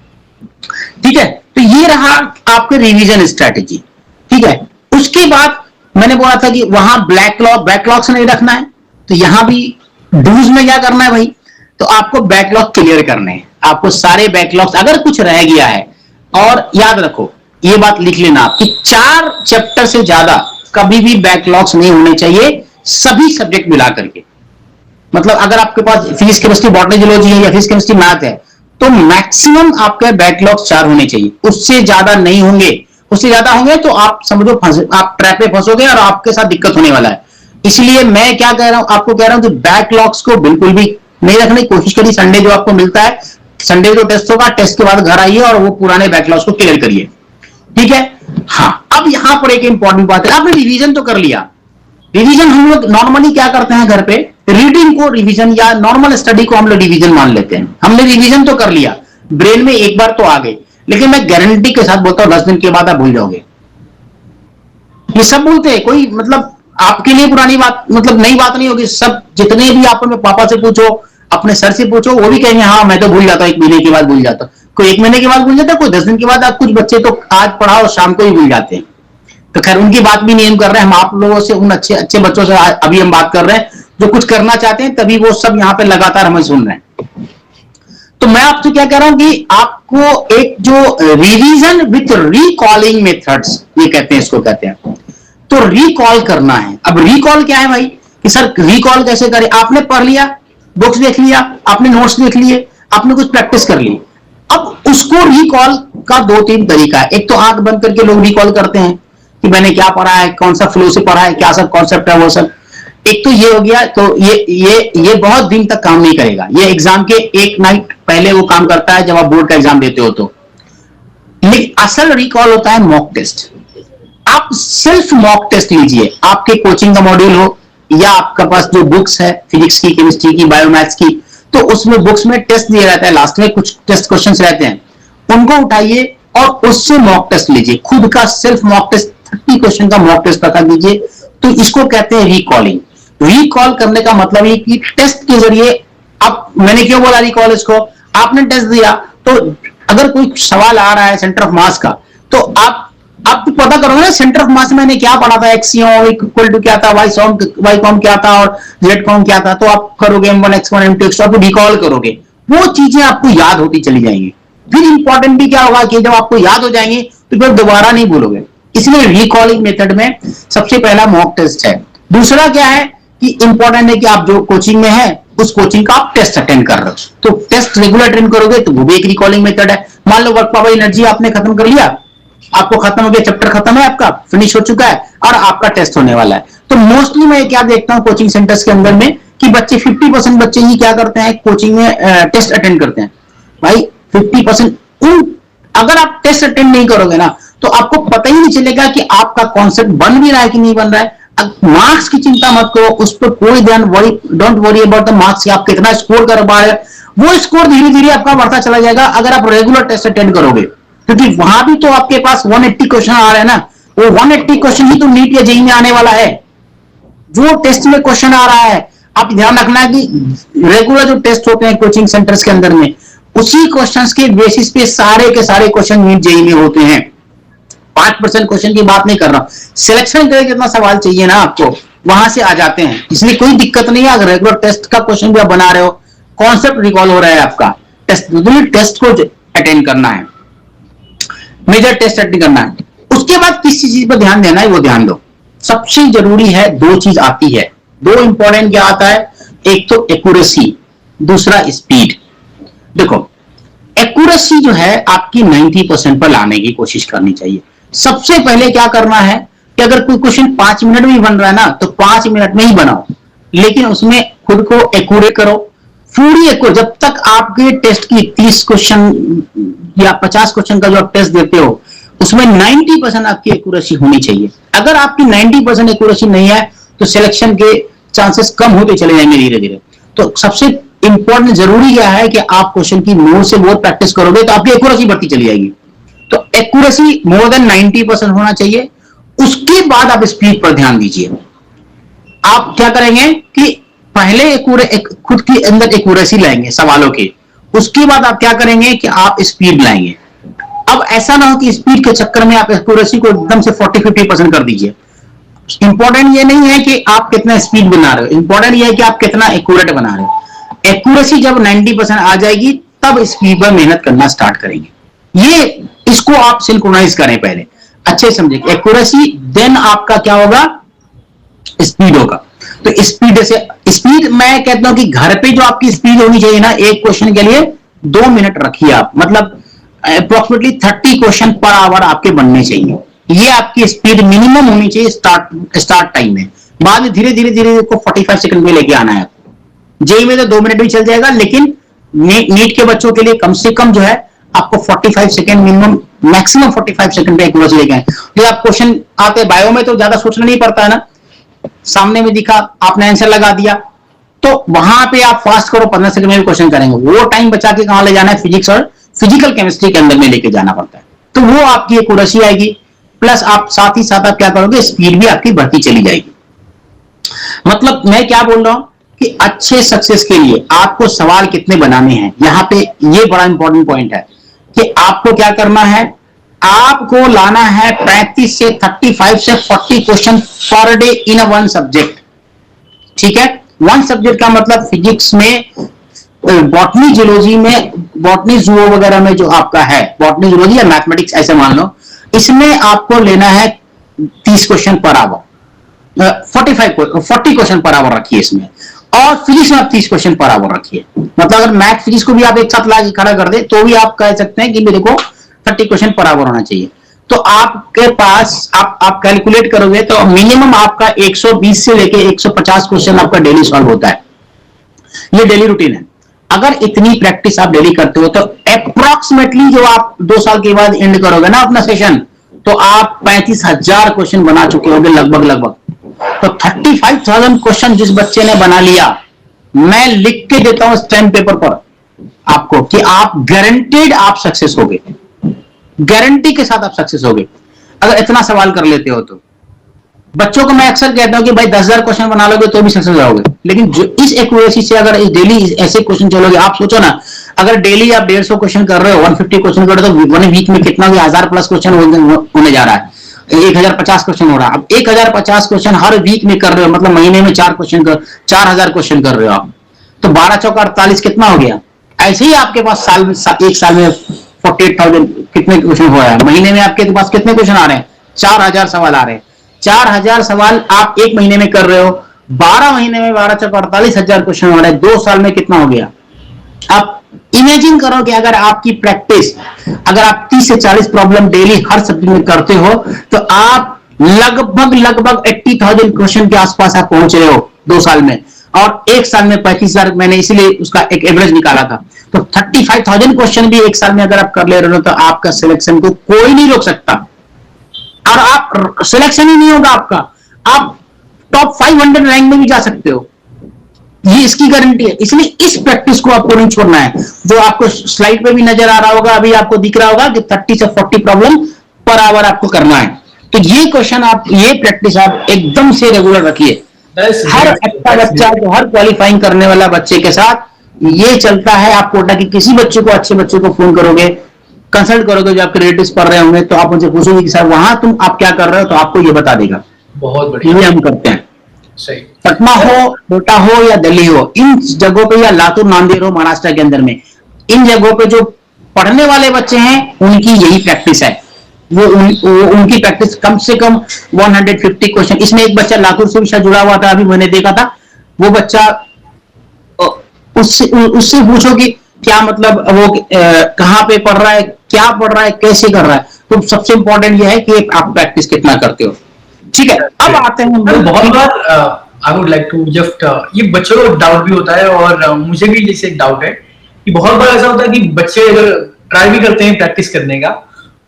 ठीक है, तो ये रहा आपके रिवीजन स्ट्रेटेजी। ठीक है, उसके बाद मैंने बोला था कि वहां बैकलॉग्स नहीं रखना है, तो यहां भी डूज में क्या करना है भाई, तो आपको बैकलॉग क्लियर करने हैं, आपको सारे बैकलॉग्स अगर कुछ रह गया है, और याद रखो ये बात लिख लेना आप कि 4 चैप्टर से ज्यादा कभी भी बैकलॉग्स नहीं होने चाहिए, सभी सब्जेक्ट मिला करके। मतलब अगर आपके पास फिजिक्स केमिस्ट्री बॉटनी जूलॉजी है या फिजिक्स केमिस्ट्री मैथ है, तो मैक्सिमम आपके बैकलॉग 4 होने चाहिए, उससे ज्यादा नहीं होंगे। उससे ज्यादा होंगे तो आप समझो आप ट्रैप पे फंसोगे और आपके साथ दिक्कत होने वाला है। इसलिए मैं क्या कह रहा हूं, आपको कह रहा हूं कि बैकलॉग्स को बिल्कुल भी नहीं रखने की कोशिश करिए। संडे जो आपको मिलता है, संडे को टेस्ट होगा, टेस्ट के बाद घर आइए और वो पुराने बैकलॉग्स को क्लियर करिए। ठीक है, हाँ अब यहां पर एक इंपॉर्टेंट बात है, आपने रिवीजन तो कर लिया। रिवीजन हम लोग नॉर्मली क्या करते हैं घर पे, रीडिंग को रिवीजन या नॉर्मल स्टडी को हम लोग रिवीजन मान लेते हैं। हमने रिवीजन तो कर लिया, ब्रेन में एक बार तो आ गए, लेकिन मैं गारंटी के साथ बोलता हूं 10 दिन के बाद आप भूल जाओगे। ये सब बोलते हैं, कोई मतलब आपके लिए पुरानी बात, मतलब नई बात नहीं होगी। सब जितने भी आप अपने पापा से पूछो, अपने सर से पूछो, वो भी कहेंगे हाँ मैं तो भूल जाता हूं, 1 महीने के बाद भूल जाता हूं। कोई 1 महीने के बाद भूल जाता है, कोई 10 दिन के बाद। आप कुछ बच्चे तो आज पढ़ा और शाम को ही भूल जाते हैं। तो खैर उनकी बात भी नहीं हम कर रहे हैं, हम आप लोगों से, उन अच्छे अच्छे बच्चों से अभी हम बात कर रहे हैं जो कुछ करना चाहते हैं, तभी वो सब यहाँ पे लगातार हमें सुन रहे हैं। तो मैं आपसे क्या कह रहा हूं कि आपको एक जो रिवीजन विथ रिकॉलिंग मेथड्स, ये कहते हैं, इसको कहते हैं, तो रिकॉल करना है। अब रिकॉल क्या है भाई, कि सर रिकॉल कैसे करें? आपने पढ़ लिया, बुक्स देख लिया, आपने नोट्स देख लिए, आपने कुछ प्रैक्टिस कर ली, अब उसको रिकॉल का 2-3 तरीका है। एक तो आंख बंद करके लोग रिकॉल करते हैं कि मैंने क्या पढ़ा है, कौन सा फ्लो से पढ़ा है, क्या सब कॉन्सेप्ट है, वो सब। एक तो ये हो गया, तो ये बहुत दिन तक काम नहीं करेगा, ये एग्जाम के एक नाइट पहले वो काम करता है जब आप बोर्ड का एग्जाम देते हो तो। लेकिन असल रिकॉल होता है मॉक टेस्ट। आप सिर्फ मॉक टेस्ट लीजिए, आपके कोचिंग का मॉड्यूल हो या आपका पास जो बुक्स है फिजिक्स की, केमिस्ट्री की, बायोमैथ्स की, तो उसमें बुक्स में टेस्ट दिया रहता है, लास्ट में कुछ टेस्ट क्वेश्चंस रहते हैं, उनको उठाइए और उससे मॉक टेस्ट लीजिए। खुद का सिर्फ मॉक टेस्ट 30 क्वेश्चन का मॉक टेस्ट बता दीजिए, तो इसको कहते हैं रिकॉलिंग। रिकॉल करने का मतलब ये कि टेस्ट के जरिए, अब मैंने क्यों बोला रिकॉल, इसको आपने टेस्ट दिया तो अगर कोई सवाल आ रहा है सेंटर ऑफ मास का, तो आप तो पता करोगे ना सेंटर ऑफ मास में मैंने क्या पढ़ा था, एक्स इक्वल टू क्या था, वाई कॉम क्या था और जेड कॉम क्या था, तो आप करोगे m1 x1 m2 x2, आप रिकॉल करोगे, वो चीजें आपको याद होती चली जाएंगी। फिर इंपॉर्टेंट भी क्या होगा कि जब आपको याद हो जाएंगे तो फिर दोबारा नहीं भूलोगे। इसलिए रिकॉलिंग मेथड में सबसे पहला मॉक टेस्ट है। दूसरा क्या है कि इंपॉर्टेंट है कि आप जो कोचिंग में है उस कोचिंग का आप टेस्ट अटेंड कर रहे हो, तो टेस्ट रेगुलर अटेंड करोगे तो वो भी एक रिकॉलिंग मेथड है। मान लो वर्क पावर एनर्जी आपने खत्म कर लिया, आपको खत्म हो गया, चैप्टर खत्म है, आपका फिनिश हो चुका है और आपका टेस्ट होने वाला है। तो मोस्टली मैं क्या देखता हूं कोचिंग सेंटर्स के अंदर में कि बच्चे 50% बच्चे ही क्या करते हैं कोचिंग में टेस्ट अटेंड करते हैं। भाई 50% अगर आप टेस्ट अटेंड नहीं करोगे ना तो आपको पता ही नहीं चलेगा कि आपका कॉन्सेप्ट बन भी रहा है कि नहीं बन रहा है। मार्क्स की चिंता मत करो, उस पर कोई ध्यान, don't worry about the marks, आप कितना स्कोर कर पा रहे हैं, वो स्कोर धीरे धीरे आपका बढ़ता चला जाएगा अगर आप रेगुलर टेस्ट अटेंड करोगे। क्योंकि वहां भी तो आपके पास 180 क्वेश्चन आ रहे हैं ना, वो 180 क्वेश्चन ही तो नीट या जेईई में आने वाला है। जो टेस्ट में क्वेश्चन आ रहा है, आप ध्यान रखना कि रेगुलर जो टेस्ट होते हैं कोचिंग सेंटर्स के अंदर में, उसी क्वेश्चंस के बेसिस पे सारे के सारे क्वेश्चन नीट जेईई में होते हैं। 5% क्वेश्चन की बात नहीं कर रहा हूं, सिलेक्शन के लिए कितना सवाल चाहिए ना आपको, वहां से आ जाते हैं। इसलिए कोई दिक्कत नहीं है अगर रेगुलर टेस्ट का क्वेश्चन भी आप बना रहे हो, कॉन्सेप्ट रिकॉल हो रहा है आपका, टेस्ट को अटेंड करना है, मेजर टेस्ट अटेंड करना है। उसके बाद किसी चीज पर ध्यान देना है वो ध्यान दो। सबसे जरूरी है 2 चीज आती है, 2 इंपॉर्टेंट क्या आता है, एक तो एक्यूरेसी, दूसरा स्पीड। देखो एक्यूरेसी जो है आपकी 90% पर लाने की कोशिश करनी चाहिए। सबसे पहले क्या करना है कि अगर कोई क्वेश्चन 5 मिनट में बन रहा है ना तो 5 मिनट में ही बनाओ, लेकिन उसमें खुद को एक्यूरेट करो, पूरी एक्यूरेट। जब तक आपके टेस्ट की 30 क्वेश्चन या 50 क्वेश्चन का जो आप टेस्ट देते हो उसमें 90% आपकी एक्यूरेसी होनी चाहिए। अगर आपकी 90% एक्यूरेसी नहीं है तो सिलेक्शन के चांसेस कम होते चले जाएंगे धीरे धीरे। तो सबसे इंपॉर्टेंट जरूरी क्या है कि आप क्वेश्चन की मोर से मोर प्रैक्टिस करोगे तो आपकी एक्यूरेसी बढ़ती चली जाएगी। तो एक्यूरेसी मोर देन 90% होना चाहिए। उसके बाद आप स्पीड पर ध्यान दीजिए। आप क्या करेंगे कि पहले खुद के अंदर एक्यूरेसी लाएंगे सवालों की, उसके बाद आप क्या करेंगे कि आप स्पीड लाएंगे। अब ऐसा ना हो कि स्पीड के चक्कर में आप एक्यूरेसी को एकदम से 40-50% कर दीजिए। इंपॉर्टेंट ये नहीं है कि आप कितना स्पीड बना रहे हो, इंपॉर्टेंट ये है कि आप कितना एक्यूरेट बना रहे हो। एक्यूरेसी जब 90% आ जाएगी तब स्पीड पर मेहनत करना स्टार्ट करेंगे। ये इसको आप सिंक्रोनाइज करें, पहले अच्छे समझे एक्यूरेसी, देन आपका क्या होगा, स्पीड होगा। तो स्पीड मैं कहता हूं कि घर पे जो आपकी स्पीड होनी चाहिए ना, एक क्वेश्चन के लिए 2 मिनट रखिए आप, मतलब अप्रोक्सीमेटली 30 क्वेश्चन पर आवर आपके बनने चाहिए। ये आपकी स्पीड मिनिमम होनी चाहिए स्टार्ट टाइम में। बाद में धीरे धीरे धीरे को 45 सेकंड में लेके आना है आपको। जेई में तो 2 मिनट भी चल जाएगा, लेकिन नीट के बच्चों के लिए कम से कम जो है आपको 45 सेकंड मिनिमम, मैक्सिमम 45 सेकंड पे एक्यूरेसी लेके आए। तो आप क्वेश्चन आते बायो में तो ज्यादा सोचना नहीं पड़ता है ना, सामने में दिखा आपने आंसर लगा दिया, तो वहां पे आप फास्ट करो 15 सेकंड में भी क्वेश्चन करेंगे। वो टाइम बचा के कहां ले जाना है, फिजिक्स और फिजिकल केमिस्ट्री के अंदर में लेके जाना पड़ता है। तो वो आपकी एक्यूरेसी आएगी, प्लस आप साथ ही साथ आप क्या करोगे, स्पीड भी आपकी बढ़ती चली जाएगी। मतलब मैं क्या बोल रहा हूं कि अच्छे सक्सेस के लिए आपको सवाल कितने बनाने हैं, यहां पे ये बड़ा इंपॉर्टेंट पॉइंट है कि आपको क्या करना है, आपको लाना है 35 से 35 से 40 question per day in one subject. ठीक है, वन सब्जेक्ट का मतलब फिजिक्स में, बॉटनी जियोलॉजी में, बॉटनी जूओ वगैरह में जो आपका है, बॉटनी जियोलॉजी या मैथमेटिक्स ऐसे मान लो, इसमें आपको लेना है 30 question per hour, 40 question per hour रखिए इसमें, और फिजिक्स में आप 30 क्वेश्चन पर आवर रखिए। मतलब अगर मैथ फिजिक्स को भी आप एक साथ ला के खड़ा कर दे तो भी आप कह सकते हैं कि मेरे को 30 क्वेश्चन पर आवर होना चाहिए। तो आपके पास आप कैलकुलेट करोगे तो मिनिमम आपका 120 से लेके 150 क्वेश्चन आपका डेली सॉल्व होता है। ये डेली रूटीन है। अगर इतनी प्रैक्टिस आप डेली करते हो तो अप्रोक्सीमेटली जो आप 2 साल के बाद एंड करोगे ना अपना सेशन, तो आप 35,000 क्वेश्चन बना चुके होंगे लगभग। तो 35,000 क्वेश्चन जिस बच्चे ने बना लिया, मैं लिख के देता हूं स्टैम्प पेपर पर आपको कि आप गारंटेड आप सक्सेस होगे, गारंटी के साथ आप सक्सेस होगे अगर इतना सवाल कर लेते हो। तो बच्चों को मैं अक्सर कहता हूं कि भाई 10,000 क्वेश्चन बना लोगे तो भी सक्सेस होगे, लेकिन जो इस एक्यूरेसी से अगर इस डेली ऐसे क्वेश्चन चलोगे, आप सोचो ना, अगर डेली आप 150 क्वेश्चन कर रहे हो, 150 क्वेश्चन कर रहे हो, तो 1 वीक में कितना भी 1000 प्लस क्वेश्चन होने जा रहा है, 1050 क्वेश्चन हो रहा है। अब 1050 क्वेश्चन हर वीक में कर रहे हो, मतलब महीने में 4000 क्वेश्चन कर रहे हो आप, तो 12 चौका 48 कितना हो गया। ऐसे ही आपके पास एक साल में 48,000 कितने क्वेश्चन हो रहा है, महीने में आपके पास कितने क्वेश्चन आ रहे हैं, 4000 सवाल आ रहे हैं। 4000 सवाल आप एक महीने में कर रहे हो, 12 महीने में 12 चौका 48,000 क्वेश्चन हो रहा है, 2 साल में कितना हो गया। आप इमेजिन करो कि अगर आपकी प्रैक्टिस, अगर आप 30 से 40 प्रॉब्लम डेली हर सब्जेक्ट में करते हो, तो आप लगभग 80,000 क्वेश्चन के आसपास आप पहुंच रहे हो 2 साल में, और एक साल में 35,000, मैंने इसीलिए उसका एक एवरेज निकाला था। तो 35,000 क्वेश्चन भी एक साल में अगर आप कर ले रहे हो, तो आपका सिलेक्शन को कोई नहीं रोक सकता, और आप सिलेक्शन ही नहीं होगा आपका, आप टॉप 500 रैंक में भी जा सकते हो, ये इसकी गारंटी है। इसलिए इस प्रैक्टिस को आपको नहीं छोड़ना है। जो आपको स्लाइड पे भी नजर आ रहा होगा, अभी आपको दिख रहा होगा कि 30 से 40 प्रॉब्लम पर आवर आपको करना है। तो ये क्वेश्चन आप, ये प्रैक्टिस आप एकदम से रेगुलर रखिए। हर अच्छा बच्चा, जो हर क्वालिफाइंग करने वाला बच्चे के साथ ये चलता है। आप कोटा की किसी बच्चे को, अच्छे बच्चे को फोन करोगे, कंसल्ट करोगे, जो आपके रिलेटिव्स पढ़ रहे होंगे, तो आप उनसे पूछोगे कि सर वहां तुम आप क्या कर रहे हो, तो आपको ये बता देगा। बहुत बढ़िया, ये हम करते हैं। सही। पटना हो, कोटा हो या दिल्ली हो, इन जगहों पे, या लातूर नांदेड़ हो महाराष्ट्र के अंदर में, इन जगहों पे जो पढ़ने वाले बच्चे हैं उनकी यही प्रैक्टिस है। वो उनकी प्रैक्टिस कम से कम 150 क्वेश्चन। इसमें एक बच्चा लातूर से भी शायद जुड़ा हुआ था, अभी मैंने देखा था। वो बच्चा, उससे पूछो कि क्या मतलब वो कहाँ पे पढ़ रहा है, क्या पढ़ रहा है, कैसे कर रहा है। तो सबसे इंपॉर्टेंट ये है कि आप प्रैक्टिस कितना करते हो। ठीक है, अब आते हैं। बहुत बार I would like to just, ये बच्चों को डाउट भी होता है, और मुझे भी जैसे एक डाउट है कि बहुत बार ऐसा होता है कि बच्चे अगर ट्राई भी करते हैं प्रैक्टिस करने का,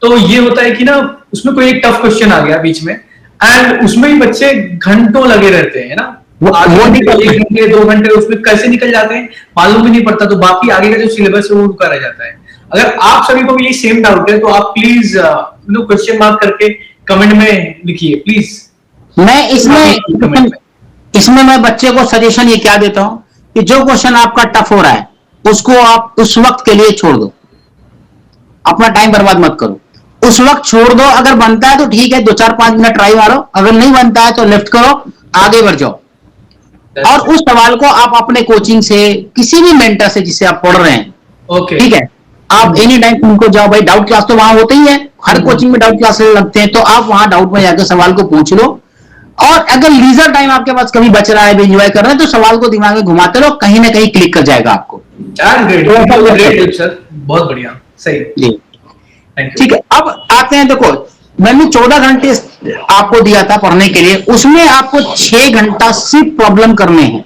तो ये होता है कि ना उसमें कोई एक टफ क्वेश्चन आ गया बीच में, एंड उसमें ही बच्चे घंटों लगे रहते हैं ना, वो 1 घंटे 2 घंटे उसमें कैसे निकल जाते हैं मालूम भी नहीं पड़ता, तो बाकी आगे का जो सिलेबस है वो रुका रह जाता है। अगर आप सभी को भी ये सेम डाउट है तो आप प्लीज क्वेश्चन मार्क करके कमेंट में लिखिए प्लीज। मैं इसमें इसमें मैं बच्चे को सजेशन ये क्या देता हूं कि जो क्वेश्चन आपका टफ हो रहा है उसको आप उस वक्त के लिए छोड़ दो, अपना टाइम बर्बाद मत करो, उस वक्त छोड़ दो। अगर बनता है तो ठीक है, 2-4-5 मिनट ट्राई मारो, अगर नहीं बनता है तो लेफ्ट करो, आगे बढ़ जाओ। और उस सवाल को आप अपने कोचिंग से, किसी भी मेंटर से जिससे आप पढ़ रहे हैं, ओके ठीक है, आप एनी टाइम उनको जाओ, भाई डाउट क्लास तो वहां होते ही है, हर कोचिंग में डाउट क्लास लगते हैं, तो आप वहां डाउट में जाकर सवाल को पूछ लो। और अगर लीजर टाइम आपके पास कभी बच रहा है, एंजॉय कर रहे हैं, तो सवाल को दिमाग में घुमाते रहो, कहीं ना कहीं क्लिक कर जाएगा आपको। ग्रेट सर, बहुत बढ़िया, सही जी थैंक यू। ठीक है। अब आते हैं, देखो मैंने 14 घंटे आपको दिया था पढ़ने के लिए, उसमें आपको 6 घंटा सिर्फ प्रॉब्लम करने हैं,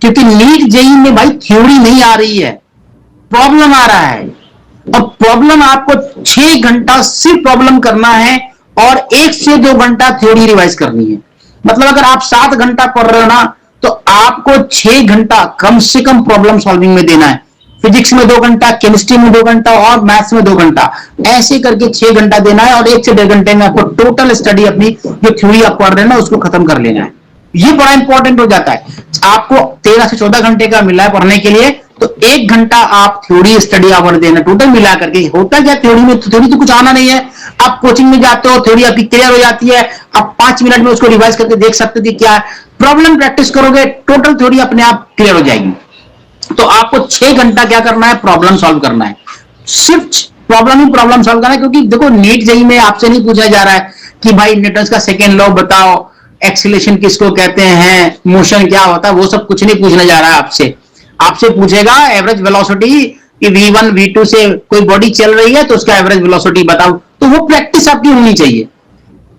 क्योंकि नीट जेई में भाई थ्योरी नहीं आ रही है, प्रॉब्लम आ रहा है। और प्रॉब्लम आपको 6 घंटा सिर्फ प्रॉब्लम करना है और 1 से 2 घंटा थ्योरी रिवाइज करनी है। मतलब अगर आप 7 घंटा पढ़ रहे हो ना, तो आपको 6 घंटा कम से कम प्रॉब्लम सॉल्विंग में देना है। फिजिक्स में 2 घंटा, केमिस्ट्री में 2 घंटा और मैथ्स में 2 घंटा, ऐसे करके 6 घंटा देना है। और 1 से 1.5 घंटे में आपको टोटल स्टडी अपनी जो थ्योरी आप पढ़ रहे हैं ना उसको खत्म कर लेना है। ये बड़ा इंपॉर्टेंट हो जाता है। आपको 13 से 14 घंटे का मिला है पढ़ने के लिए, तो 1 घंटा आप थ्योरी स्टडी आवर देना, टोटल मिला करके। होता क्या थ्योरी में, थ्योरी तो कुछ आना नहीं है, आप कोचिंग में जाते हो, थ्योरी आपकी क्लियर हो जाती है, आप 5 मिनट में उसको रिवाइज करके देख सकते थे क्या है। प्रॉब्लम प्रैक्टिस करोगे, टोटल थ्योरी अपने आप क्लियर हो जाएगी। तो आपको 6 घंटा क्या करना है, प्रॉब्लम सॉल्व करना है, सिर्फ प्रॉब्लम ही प्रॉब्लम सॉल्व करना है। क्योंकि देखो नीट जेईई में आपसे नहीं पूछा जा रहा है कि भाई न्यूटन का सेकेंड लॉ बताओ, एक्सीलरेशन किसको कहते हैं, मोशन क्या होता है, वो सब कुछ नहीं पूछने जा रहा है आपसे। आपसे पूछेगा एवरेज वेलोसिटी कि v1 v2 से कोई बॉडी चल रही है तो उसका एवरेज वेलोसिटी बताओ, तो वो प्रैक्टिस आपकी होनी चाहिए।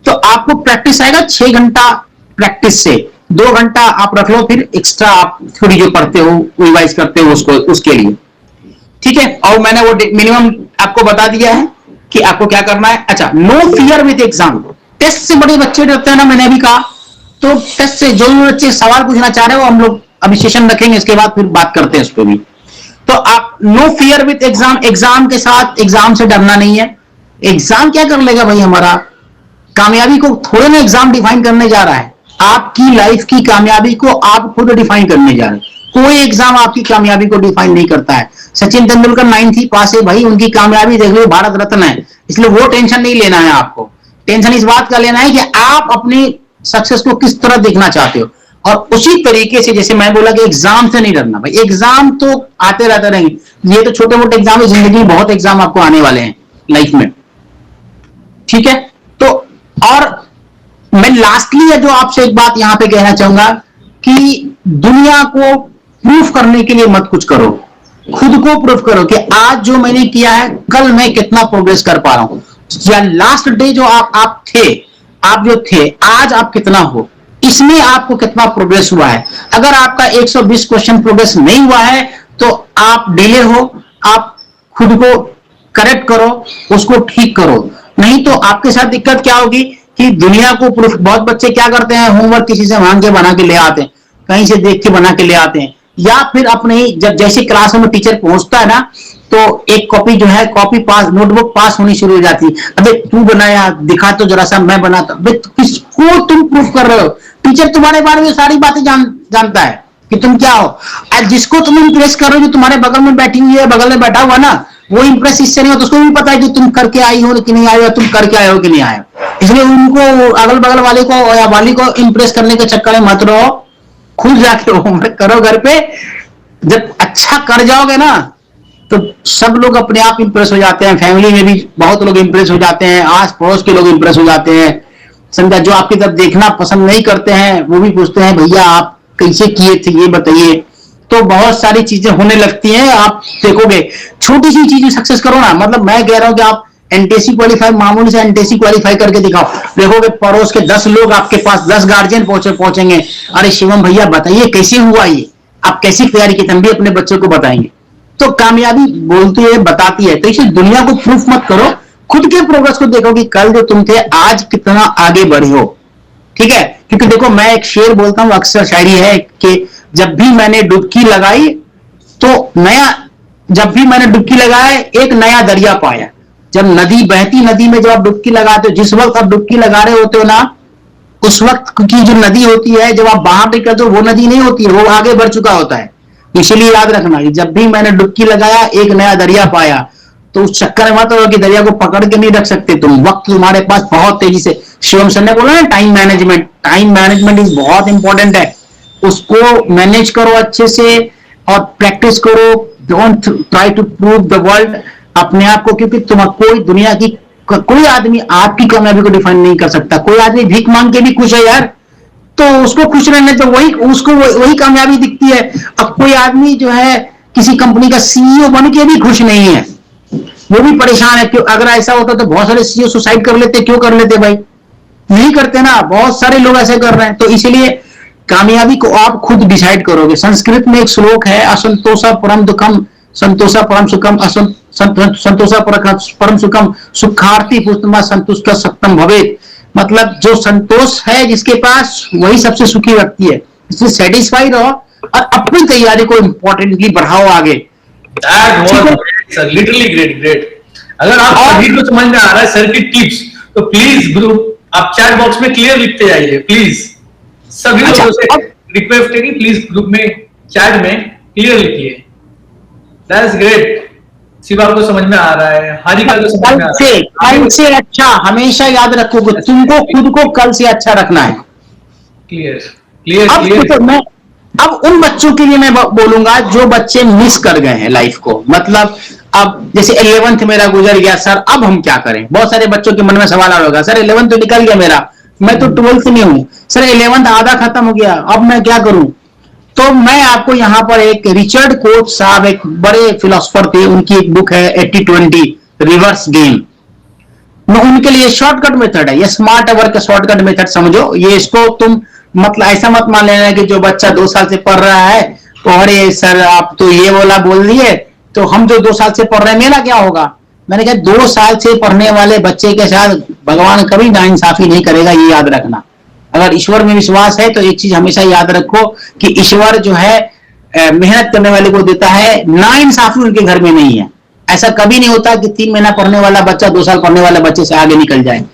तो आपको प्रैक्टिस आएगा 6 घंटा प्रैक्टिस से, 2 घंटा आप रख लो, फिर एक्स्ट्रा आप थोड़ी जो पढ़ते हो रिवाइज करते हो उसको, उसके लिए, ठीक है। और मैंने वो मिनिमम आपको बता दिया है कि आपको क्या करना है। अच्छा, no fear with exam. Test से बड़े बच्चे डरते हैं ना, मैंने अभी कहा। तो टेस्ट से जो भी बच्चे सवाल पूछना चाह रहे हो, हम लोग अभी सेशन रखेंगे, इसके बाद फिर बात करते हैं उस पर भी। तो आप no fear with exam, exam के साथ, एग्जाम से डरना नहीं है। एग्जाम क्या कर लेगा भाई, हमारा कामयाबी को थोड़े ना एग्जाम डिफाइन करने जा रहा है, आपकी लाइफ की कामयाबी को आप खुद डिफाइन करने जा रहे हैं। कोई एग्जाम आपकी कामयाबी को डिफाइन नहीं करता है। सचिन तेंदुलकर 9th ही पास है भाई, उनकी कामयाबी देख लो, भारत रत्न है, इसलिए वो टेंशन नहीं लेना है आपको। टेंशन इस बात का लेना है कि आप अपनी सक्सेस को किस तरह देखना चाहते हो। और उसी तरीके से, जैसे मैं बोला कि एग्जाम से नहीं डरना भाई, एग्जाम तो आते रहते रहेंगे, ये तो छोटे मोटे एग्जाम है, जिंदगी में बहुत एग्जाम आपको आने वाले हैं लाइफ में, ठीक है। तो और मैं लास्टली जो आपसे एक बात यहां पे कहना चाहूंगा कि दुनिया को प्रूफ करने के लिए मत कुछ करो, खुद को प्रूफ करो कि आज जो मैंने किया है, कल मैं कितना प्रोग्रेस कर पा रहा हूं, या लास्ट डे जो आप थे, आप जो थे, आज आप कितना हो, इसमें आपको कितना प्रोग्रेस हुआ है। अगर आपका 120 क्वेश्चन प्रोग्रेस नहीं हुआ है तो आप डिले हो, आप खुद को करेक्ट करो, उसको ठीक करो। नहीं तो आपके साथ दिक्कत क्या होगी कि दुनिया को प्रूफ, बहुत बच्चे क्या करते हैं, होमवर्क किसी से मांग के बना के ले आते हैं, कहीं से देख के बना के ले आते हैं, या फिर अपने जब जैसे क्लास में टीचर पहुंचता है ना, तो एक कॉपी जो है, कॉपी पास, नोटबुक पास होनी शुरू हो जाती है। अबे तू बनाया, दिखा तो जरा सा, मैं बनाता। अबे किसको तुम प्रूफ कर रहे हो, टीचर तुम्हारे बारे में सारी बातें जानता है कि तुम क्या हो। और जिसको तुम इंप्रेस कर रहे हो, जो तुम्हारे बगल में बैठी हुई है, बगल में बैठा हुआ ना, वो इंप्रेस इससे नहीं हो, तो उसको भी पता है कि तुम करके आई हो कि नहीं आई हो, तुम करके आए हो कि नहीं आए हो। इसलिए उनको, अगल बगल वाले को या वाली को इंप्रेस करने के चक्कर में मत रहो, खुद जाके होमवर्क करो घर पे। जब अच्छा कर जाओगे ना, तो सब लोग अपने आप इंप्रेस हो जाते हैं, फैमिली में भी बहुत लोग इंप्रेस हो जाते हैं, आस पड़ोस के लोग इंप्रेस हो जाते हैं, समझा। जो आपकी तरफ देखना पसंद नहीं करते हैं वो भी पूछते हैं, भैया आप कैसे किए थे, ये बताइए। तो बहुत सारी चीजें होने लगती हैं। आप देखोगे छोटी सी चीज सक्सेस करो ना, मतलब मैं कह रहा हूं कि आप एनटीएससी क्वालिफाई, मामूली से एनटीएससी क्वालिफाई करके दिखाओ, देखोगे पड़ोस के 10 लोग आपके पास, 10 गार्जियन पहुंचेंगे, अरे शिवम भैया बताइए कैसे हुआ ये, आप कैसी तैयारी की, हम भी अपने बच्चों को बताएंगे। तो कामयाबी बोलती है, बताती है। तो इसे दुनिया को प्रूफ मत करो, खुद के प्रोग्रेस को देखो कि कल जो तुम थे आज कितना आगे बढ़े हो, ठीक है। क्योंकि देखो मैं एक शेर बोलता हूं, अक्सर शायरी है कि जब भी मैंने डुबकी लगाई तो नया जब भी मैंने डुबकी लगाए एक नया दरिया पाया। जब नदी बहती नदी में जब आप डुबकी लगाते हो, जिस वक्त आप डुबकी लगा रहे होते हो ना, उस वक्त की जो नदी होती है, जब आप बाहर निकलते हो वो नदी नहीं होती है, वो आगे बढ़ चुका होता है। इसलिए याद रखना कि जब भी मैंने डुबकी लगाया एक नया दरिया पाया, तो उस चक्कर में मत हो कि दरिया को पकड़ के नहीं रख सकते तुम, वक्त तुम्हारे पास बहुत तेजी से। शिवम सर ने बोला ना टाइम मैनेजमेंट इज बहुत इंपॉर्टेंट है, उसको मैनेज करो अच्छे से और प्रैक्टिस करो। Don't try to prove the world अपने आप को, क्योंकि तुम कोई दुनिया की कोई आदमी आपकी कामयाबी को डिफाइन नहीं कर सकता। कोई आदमी भीख मांग के भी खुश है यार, तो उसको खुश रहने तो वही उसको वही कामयाबी दिखती है। अब कोई आदमी जो है किसी कंपनी का सीईओ बन के भी खुश नहीं है, वो भी परेशान है। क्यों? अगर ऐसा होता तो बहुत सारे सीईओ सुसाइड कर लेते। क्यों कर लेते भाई? नहीं करते ना, बहुत सारे लोग ऐसे कर रहे हैं। तो इसीलिए कामयाबी को आप खुद डिसाइड करोगे। संस्कृत में एक श्लोक है, असंतोषा परम दुखम संतोषा परम सुखम संतोषा परम सुखम सुखार्थी पुष्टमा संतुष्ट सप्तम भवेत। मतलब जो संतोष है जिसके पास, वही सबसे सुखी व्यक्ति है। इसलिए सेटिस्फाई रहो और अपनी तैयारी को इंपॉर्टेंटली बढ़ाओ आगे। That was great, sir. Literally great, great. अगर आप सभी को समझ में आ रहा है सर की टिप्स, तो प्लीज ग्रुप आप चैट बॉक्स में क्लियर लिखते जाइए प्लीज। सभी लोगों से रिक्वेस्ट है कि प्लीज ग्रुप में चैट में क्लियर लिखिए। That's great. शिवा को समझ में आ रहा है, हारिका को समझ में आ रहा है। कल से अच्छा हमेशा याद रखोगे, तुमको खुद को कल से अच्छा रखना है। Clear clear. तो मैं अब उन बच्चों के लिए मैं बोलूंगा जो बच्चे मिस कर गए हैं लाइफ को। मतलब अब जैसे 11th मेरा गुजर गया सर, अब हम क्या करें? बहुत सारे बच्चों के मन में सवाल आ होगा, सर 11th तो निकल गया मेरा, मैं तो 12th में हूं, सर 11th आधा खत्म हो गया, अब मैं क्या करूं? तो मैं आपको यहाँ पर एक रिचर्ड कोच साहब, एक बड़े फिलोसोफर थे, उनकी एक बुक है 80-20 रिवर्स गेम। मैं उनके लिए शॉर्टकट मेथड है, ये स्मार्ट अवर का शॉर्टकट मेथड समझो। ये इसको तुम मतलब ऐसा मत मान लेना कि जो बच्चा 2 साल से पढ़ रहा है तो अरे सर आप तो ये बोला बोल दिए, तो हम जो 2 साल से पढ़ रहे हैं मेरा क्या होगा? मैंने कहा 2 साल से पढ़ने वाले बच्चे के साथ भगवान कभी नाइंसाफी नहीं करेगा, ये याद रखना। अगर ईश्वर में विश्वास है तो एक चीज हमेशा याद रखो कि ईश्वर जो है मेहनत करने वाले को देता है, नाइंसाफी उनके घर में नहीं है। ऐसा कभी नहीं होता कि 3 महीना पढ़ने वाला बच्चा 2 साल पढ़ने वाले बच्चे से आगे निकल जाए।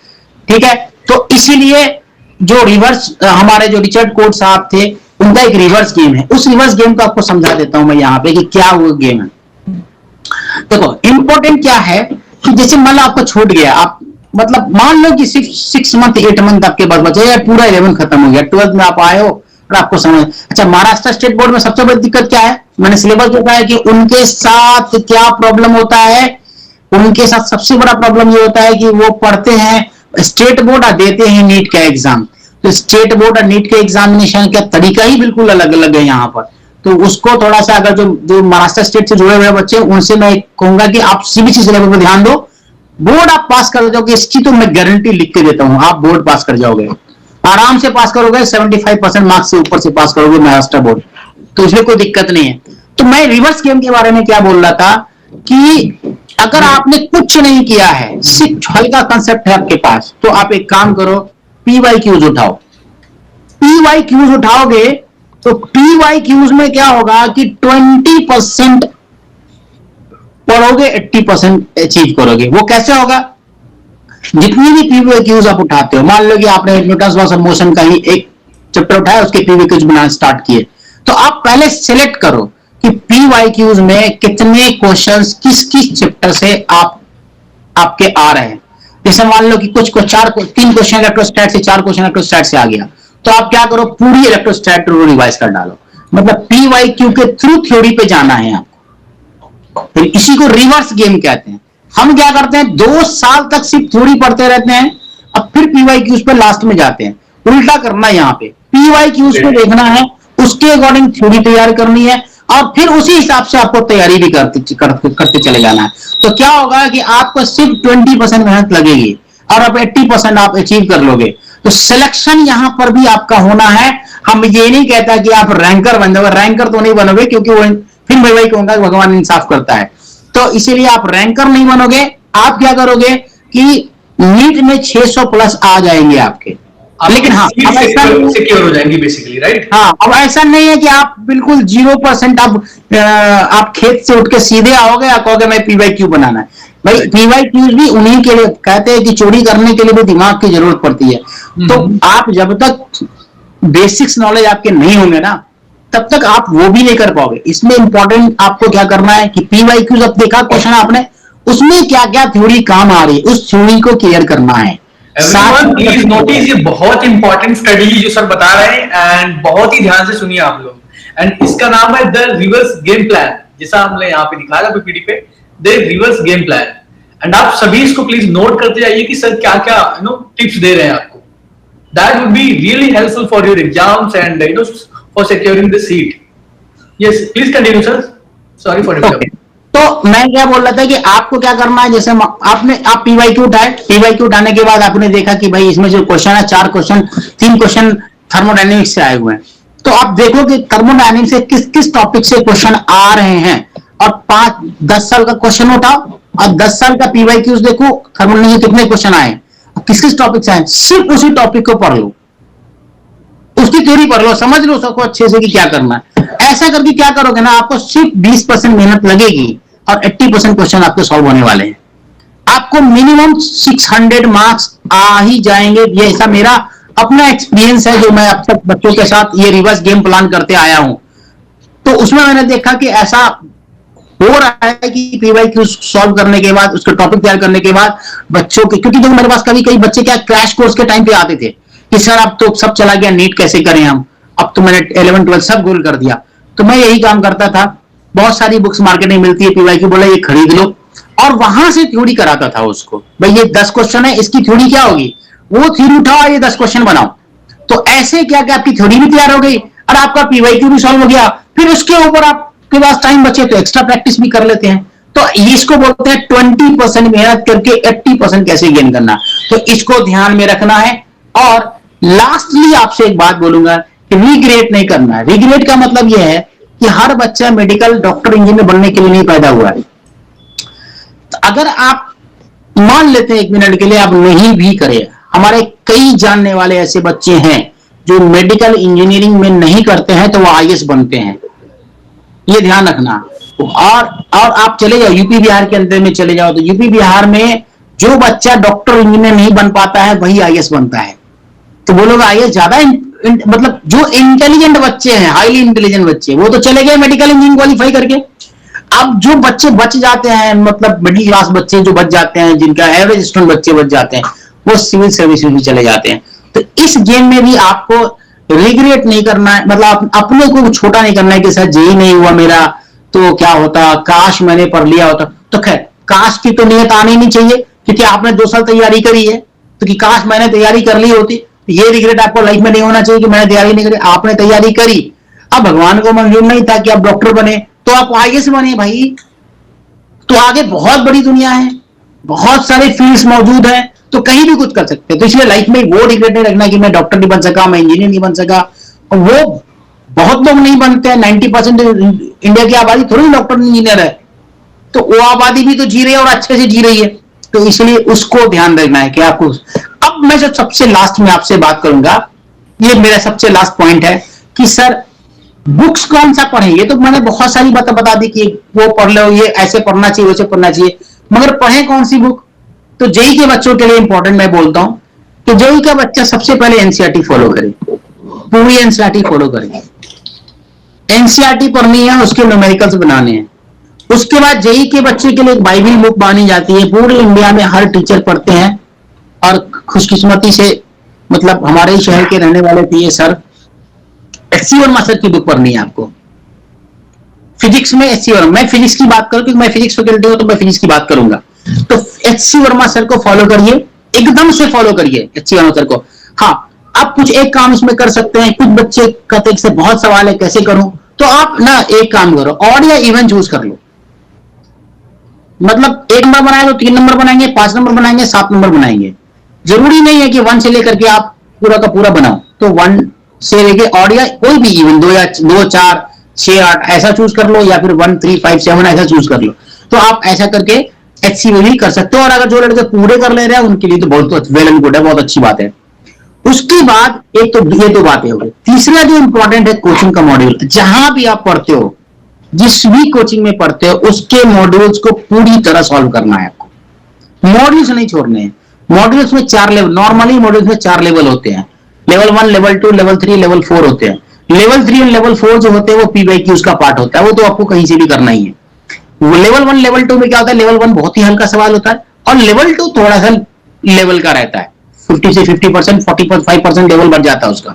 ठीक है, तो इसीलिए जो रिवर्स हमारे जो रिचर्ड कोच साहब थे, उनका एक रिवर्स गेम है। उस रिवर्स गेम को आपको समझा देता हूं मैं यहाँ पे कि क्या वो गेम है। देखो इंपॉर्टेंट क्या है कि जैसे मान लो आपको छूट गया, आप मतलब मान लो कि 6 मंथ 8 मंथ आपके बाद बचे या पूरा 11 खत्म हो गया, 12th में आप आए हो और आपको समझ। अच्छा, महाराष्ट्र स्टेट बोर्ड में सबसे बड़ी दिक्कत क्या है? मैंने सिलेबस बताया कि उनके साथ क्या प्रॉब्लम होता है। उनके साथ सबसे बड़ा प्रॉब्लम ये होता है कि वो पढ़ते हैं स्टेट बोर्ड और देते हैं नीट का एग्जाम। तो स्टेट बोर्ड और नीट के एग्जामिनेशन का तरीका ही बिल्कुल अलग अलग है यहाँ पर। तो उसको थोड़ा सा अगर जो महाराष्ट्र स्टेट से जुड़े हुए बच्चे, उनसे मैं कहूंगा कि आप सीबीएसई सिलेबस पर ध्यान दो। बोर्ड आप पास कर जाओगे, इसकी तो मैं गारंटी लिख के देता हूं, आप बोर्ड पास कर जाओगे, आराम से पास करोगे। 75% मार्क्स से ऊपर से पास करोगे महाराष्ट्र बोर्ड, तो इसमें कोई दिक्कत नहीं है। तो मैं रिवर्स गेम के बारे में क्या बोल रहा था कि अगर आपने कुछ नहीं किया है, सिर्फ हल्का कंसेप्ट है आपके पास, तो आप एक काम करो, PYQs उठाओ। PYQs उठाओगे तो PYQs में क्या होगा कि 20% पढ़ोगे, 80% अचीव करोगे। वो कैसे होगा? जितनी भी PYQs आप उठाते हो, मान लो कि आपने न्यूटन्स लॉस ऑफ मोशन का ही एक चैप्टर उठाया, उसके PYQs बनाना स्टार्ट किए, तो आप पहले सिलेक्ट करो कि PYQs में कितने क्वेश्चंस किस किस चैप्टर से आपके आ रहे हैं। जैसे मान लो कि कुछ को 3 क्वेश्चन इलेक्ट्रोस्टैट से, 4 क्वेश्चन इलेक्ट्रोस्टैट से आ गया, तो आप क्या करो, पूरी इलेक्ट्रोस्टैट रिवाइज कर डालो। मतलब PYQ के थ्रू थ्योरी पे जाना है आपको। फिर इसी को रिवर्स गेम कहते हैं। हम क्या करते हैं, 2 साल तक सिर्फ थ्योरी पढ़ते रहते हैं, अब फिर PYQs पे लास्ट में जाते हैं। उल्टा करना है, यहाँ पे PYQs को देखना है, उसके अकॉर्डिंग थ्योरी तैयार करनी है और फिर उसी हिसाब से आपको तैयारी भी करते चले जाना है। तो क्या होगा कि आपको सिर्फ 20% मेहनत लगेगी और आप 80% आप अचीव कर लोगे। तो सिलेक्शन यहां पर भी आपका होना है। हम ये नहीं कहता कि आप रैंकर बन जाओगे, रैंकर तो नहीं बनोगे, क्योंकि वो फिर मैं वही कहूंगा कि भगवान इंसाफ करता है। तो इसीलिए आप रैंकर नहीं बनोगे। आप क्या करोगे कि नीट में 600 प्लस आ जाएंगे आपके, लेकिन हाँ, अब ऐसा सिक्योर हो जाएंगी बेसिकली, राइट? हाँ, अब ऐसा नहीं है कि आप बिल्कुल 0% आप खेत से उठ के सीधे आओगे, आप कहोगे मैं PYQ बनाना है। भाई PYQ भी उन्हीं के लिए कहते हैं कि चोरी करने के लिए भी दिमाग की जरूरत पड़ती है। तो आप जब तक बेसिक्स नॉलेज आपके नहीं होंगे ना, तब तक आप वो भी नहीं कर पाओगे। इसमें इंपॉर्टेंट आपको क्या करना है कि PYQ जब देखा क्वेश्चन आपने, उसमें क्या क्या थ्योरी काम आ रही है, उस थ्योरी को क्लियर करना है। Everyone, please notice, ये बहुत इंपॉर्टेंट स्टडी जो सर बता रहे हैं, एंड बहुत ही ध्यान से सुनिए आप लोग। एंड इसका नाम है द रिवर्स गेम प्लान, जैसा हमने यहाँ पे दिखाया था पीपीटी पे, the reverse game plan. And आप सभी इसको प्लीज नोट करते जाइए कि सर क्या क्या टिप्स दे रहे हैं आपको। That would be really helpful for your exams and for securing the seat. Yes, please continue sir, sorry for interrupt. तो मैं क्या बोल रहा था कि आपको क्या करना है, जैसे आप PYQ उठाए, PYQ उठाने के बाद आपने देखा कि भाई इसमें जो क्वेश्चन है 3 क्वेश्चन थर्मोडायनेमिक्स से आए हुए हैं। तो आप देखो कि थर्मोडायनेमिक्स से किस किस टॉपिक से क्वेश्चन आ रहे हैं, और 5-10 साल का क्वेश्चन उठाओ और 10 साल का PYQ देखो, थर्मोडायनेमिक्स कितने क्वेश्चन आए, किस किस टॉपिक से आए, सिर्फ उसी टॉपिक को पढ़ लो, उसकी थ्योरी पढ़ लो, समझ लो सबको अच्छे से कि क्या करना है। ऐसा करके क्या करोगे ना, आपको सिर्फ 20% मेहनत लगेगी और 80% क्वेश्चन आपके सॉल्व होने वाले हैं। आपको मिनिमम 600 मार्क्स आ ही जाएंगे। ये ऐसा मेरा अपना एक्सपीरियंस है, जो मैं अब तक बच्चों के साथ ये रिवर्स गेम प्लान करते आया हूं। तो उसमें मैंने देखा कि ऐसा हो रहा है कि PYQ सॉल्व करने के बाद, उसके टॉपिक तैयार करने के बाद बच्चों के, क्योंकि देखो मेरे पास कई बच्चे क्या क्रैश कोर्स के टाइम पे आते थे कि सर अब तो सब चला गया, नीट कैसे करें हम, अब तो मैंने 11-12 सब गोल कर दिया। तो मैं यही काम करता था, बहुत सारी बुक्स मार्केट में मिलती है, PYQ बोला ये खरीद लो, और वहां से थ्योरी कराता था उसको। भाई ये 10 क्वेश्चन है, इसकी थ्योरी क्या होगी, वो थ्योरी उठाओ, ये 10 क्वेश्चन बनाओ। तो ऐसे क्या क्या आपकी थ्योरी भी तैयार हो गई और आपका PYQ भी सॉल्व हो गया। फिर उसके ऊपर आपके पास टाइम बचे तो एक्स्ट्रा प्रैक्टिस भी कर लेते हैं। तो इसको बोलते हैं 20% मेहनत करके 80% कैसे गेन करना। तो इसको ध्यान में रखना है। और लास्टली आपसे एक बात बोलूंगा कि रिग्रेट नहीं करना है। रिग्रेट का मतलब यह है कि हर बच्चा मेडिकल, डॉक्टर, इंजीनियर बनने के लिए नहीं पैदा हुआ है। तो अगर आप मान लेते हैं 1 मिनट के लिए आप नहीं भी करें, हमारे कई जानने वाले ऐसे बच्चे हैं जो मेडिकल इंजीनियरिंग में नहीं करते हैं तो वो IAS बनते हैं, ये ध्यान रखना। और आप चले जाओ यूपी बिहार के अंदर में चले जाओ, तो यूपी बिहार में जो बच्चा डॉक्टर इंजीनियर नहीं बन पाता है वही IAS बनता है। तो वो लोग IAS ज्यादा मतलब जो इंटेलिजेंट बच्चे हैं, हाईली इंटेलिजेंट बच्चे, वो तो चले गए मेडिकल इंजीनियरिंग क्वालिफाई करके। अब जो बच्चे बच जाते हैं, मतलब मिडिल क्लास बच्चे जो बच जाते हैं, जिनका एवरेज स्टूडेंट बच्चे बच जाते हैं, वो सिविल सर्विस में भी चले जाते हैं। तो इस गेम में भी आपको रिग्रेट नहीं करना है, मतलब अपने को छोटा नहीं करना है कि सर जेई नहीं हुआ मेरा तो क्या होता, काश मैंने पढ़ लिया होता। तो खैर काश की तो नियत आनी नहीं चाहिए, क्योंकि आपने 2 साल तैयारी करी है, तो कि काश मैंने तैयारी कर ली होती। ये रिग्रेट आपको लाइफ में नहीं होना चाहिए कि मैंने तैयारी नहीं करी। आपने तैयारी करी, अब भगवान को मंजूर नहीं था कि आप डॉक्टर बने, तो आप IAS बने भाई। तो आगे बहुत बड़ी दुनिया है, बहुत सारे फील्ड्स मौजूद हैं, तो कहीं भी कुछ कर सकते हैं। तो इसलिए लाइफ में वो रिग्रेट नहीं रखना कि मैं डॉक्टर नहीं बन सका, मैं इंजीनियर नहीं बन सका। और वो बहुत लोग नहीं बनते हैं, 90% इंडिया की आबादी थोड़ी डॉक्टर इंजीनियर है, तो वो आबादी भी तो जी रही है और अच्छे से जी रही है। तो इसलिए उसको ध्यान रखना है कि आपको। अब मैं जो सबसे लास्ट में आपसे बात करूंगा, ये मेरा सबसे लास्ट पॉइंट है कि सर बुक्स कौन सा पढ़ें। ये तो मैंने बहुत सारी बातें बता दी कि वो पढ़ लो, ये ऐसे पढ़ना चाहिए, वैसे पढ़ना चाहिए, मगर पढ़ें कौन सी बुक। तो जेई के बच्चों के लिए इंपॉर्टेंट मैं बोलता हूं कि जेई का बच्चा सबसे पहले एनसीईआरटी फॉलो करे, पूरी एनसीईआरटी फॉलो करे। एनसीईआरटी पढ़नी है, उसके न्यूमेरिकल्स बनाने हैं। उसके बाद जेई के बच्चे के लिए एक बाइबल बुक मानी जाती है, पूरे इंडिया में हर टीचर पढ़ते हैं, और खुशकिस्मती से मतलब हमारे ही शहर के रहने वाले थे सर, HC वर्मा सर की बुक पढ़नी है आपको। फिजिक्स में HC वर्मा, मैं फिजिक्स की बात करूं क्योंकि मैं फिजिक्स फैकल्टी हूं, तो मैं फिजिक्स की बात करूंगा। तो HC वर्मा सर को फॉलो करिए, एकदम से फॉलो करिए HC वर्मा सर को। हाँ, आप कुछ एक काम इसमें कर सकते हैं। कुछ बच्चे कहते हैं कि बहुत सवाल है कैसे करूं, तो आप ना एक काम करो, ऑड या इवन चूज कर लो। मतलब 1 नंबर बनाए तो 3 नंबर बनाएंगे, 5 नंबर बनाएंगे, 7 नंबर बनाएंगे। जरूरी नहीं है कि 1 से लेकर के आप पूरा का पूरा बनाओ। तो 1 से लेके ऑड या कोई भी इवन 2 या 2, 4, 6, 8 ऐसा चूज कर लो, या फिर 1, 3, 5, 7 ऐसा चूज कर लो। तो आप ऐसा करके HC में भी कर सकते हो। और अगर जो लड़के पूरे कर ले रहे हैं उनके लिए तो बहुत वेल एंड गुड है, बहुत अच्छी बात है। उसके बाद एक तो ये दो बातें हो गई। तीसरा जो इंपॉर्टेंट है कोचिंग का मॉड्यूल, जहां भी आप पढ़ते हो, जिस भी कोचिंग में पढ़ते हो, उसके मॉड्यूल्स को पूरी तरह सॉल्व करना है आपको, मॉड्यूल्स नहीं छोड़ने हैं। मॉड्यूल्स में 4 लेवल, नॉर्मली मॉड्यूल्स में 4 लेवल होते हैं, लेवल 1, लेवल 2, लेवल 3, लेवल 4 होते हैं। लेवल 3 और लेवल 4 जो होते हैं वो PYQs का पार्ट होता है, वो तो आपको कहीं से भी करना ही है। लेवल 1 लेवल 2 में क्या होता है, लेवल 1 बहुत ही हल्का सवाल होता है और लेवल 2 थोड़ा सा लेवल का रहता है, 50 से 50%, 45% लेवल बढ़ जाता है उसका।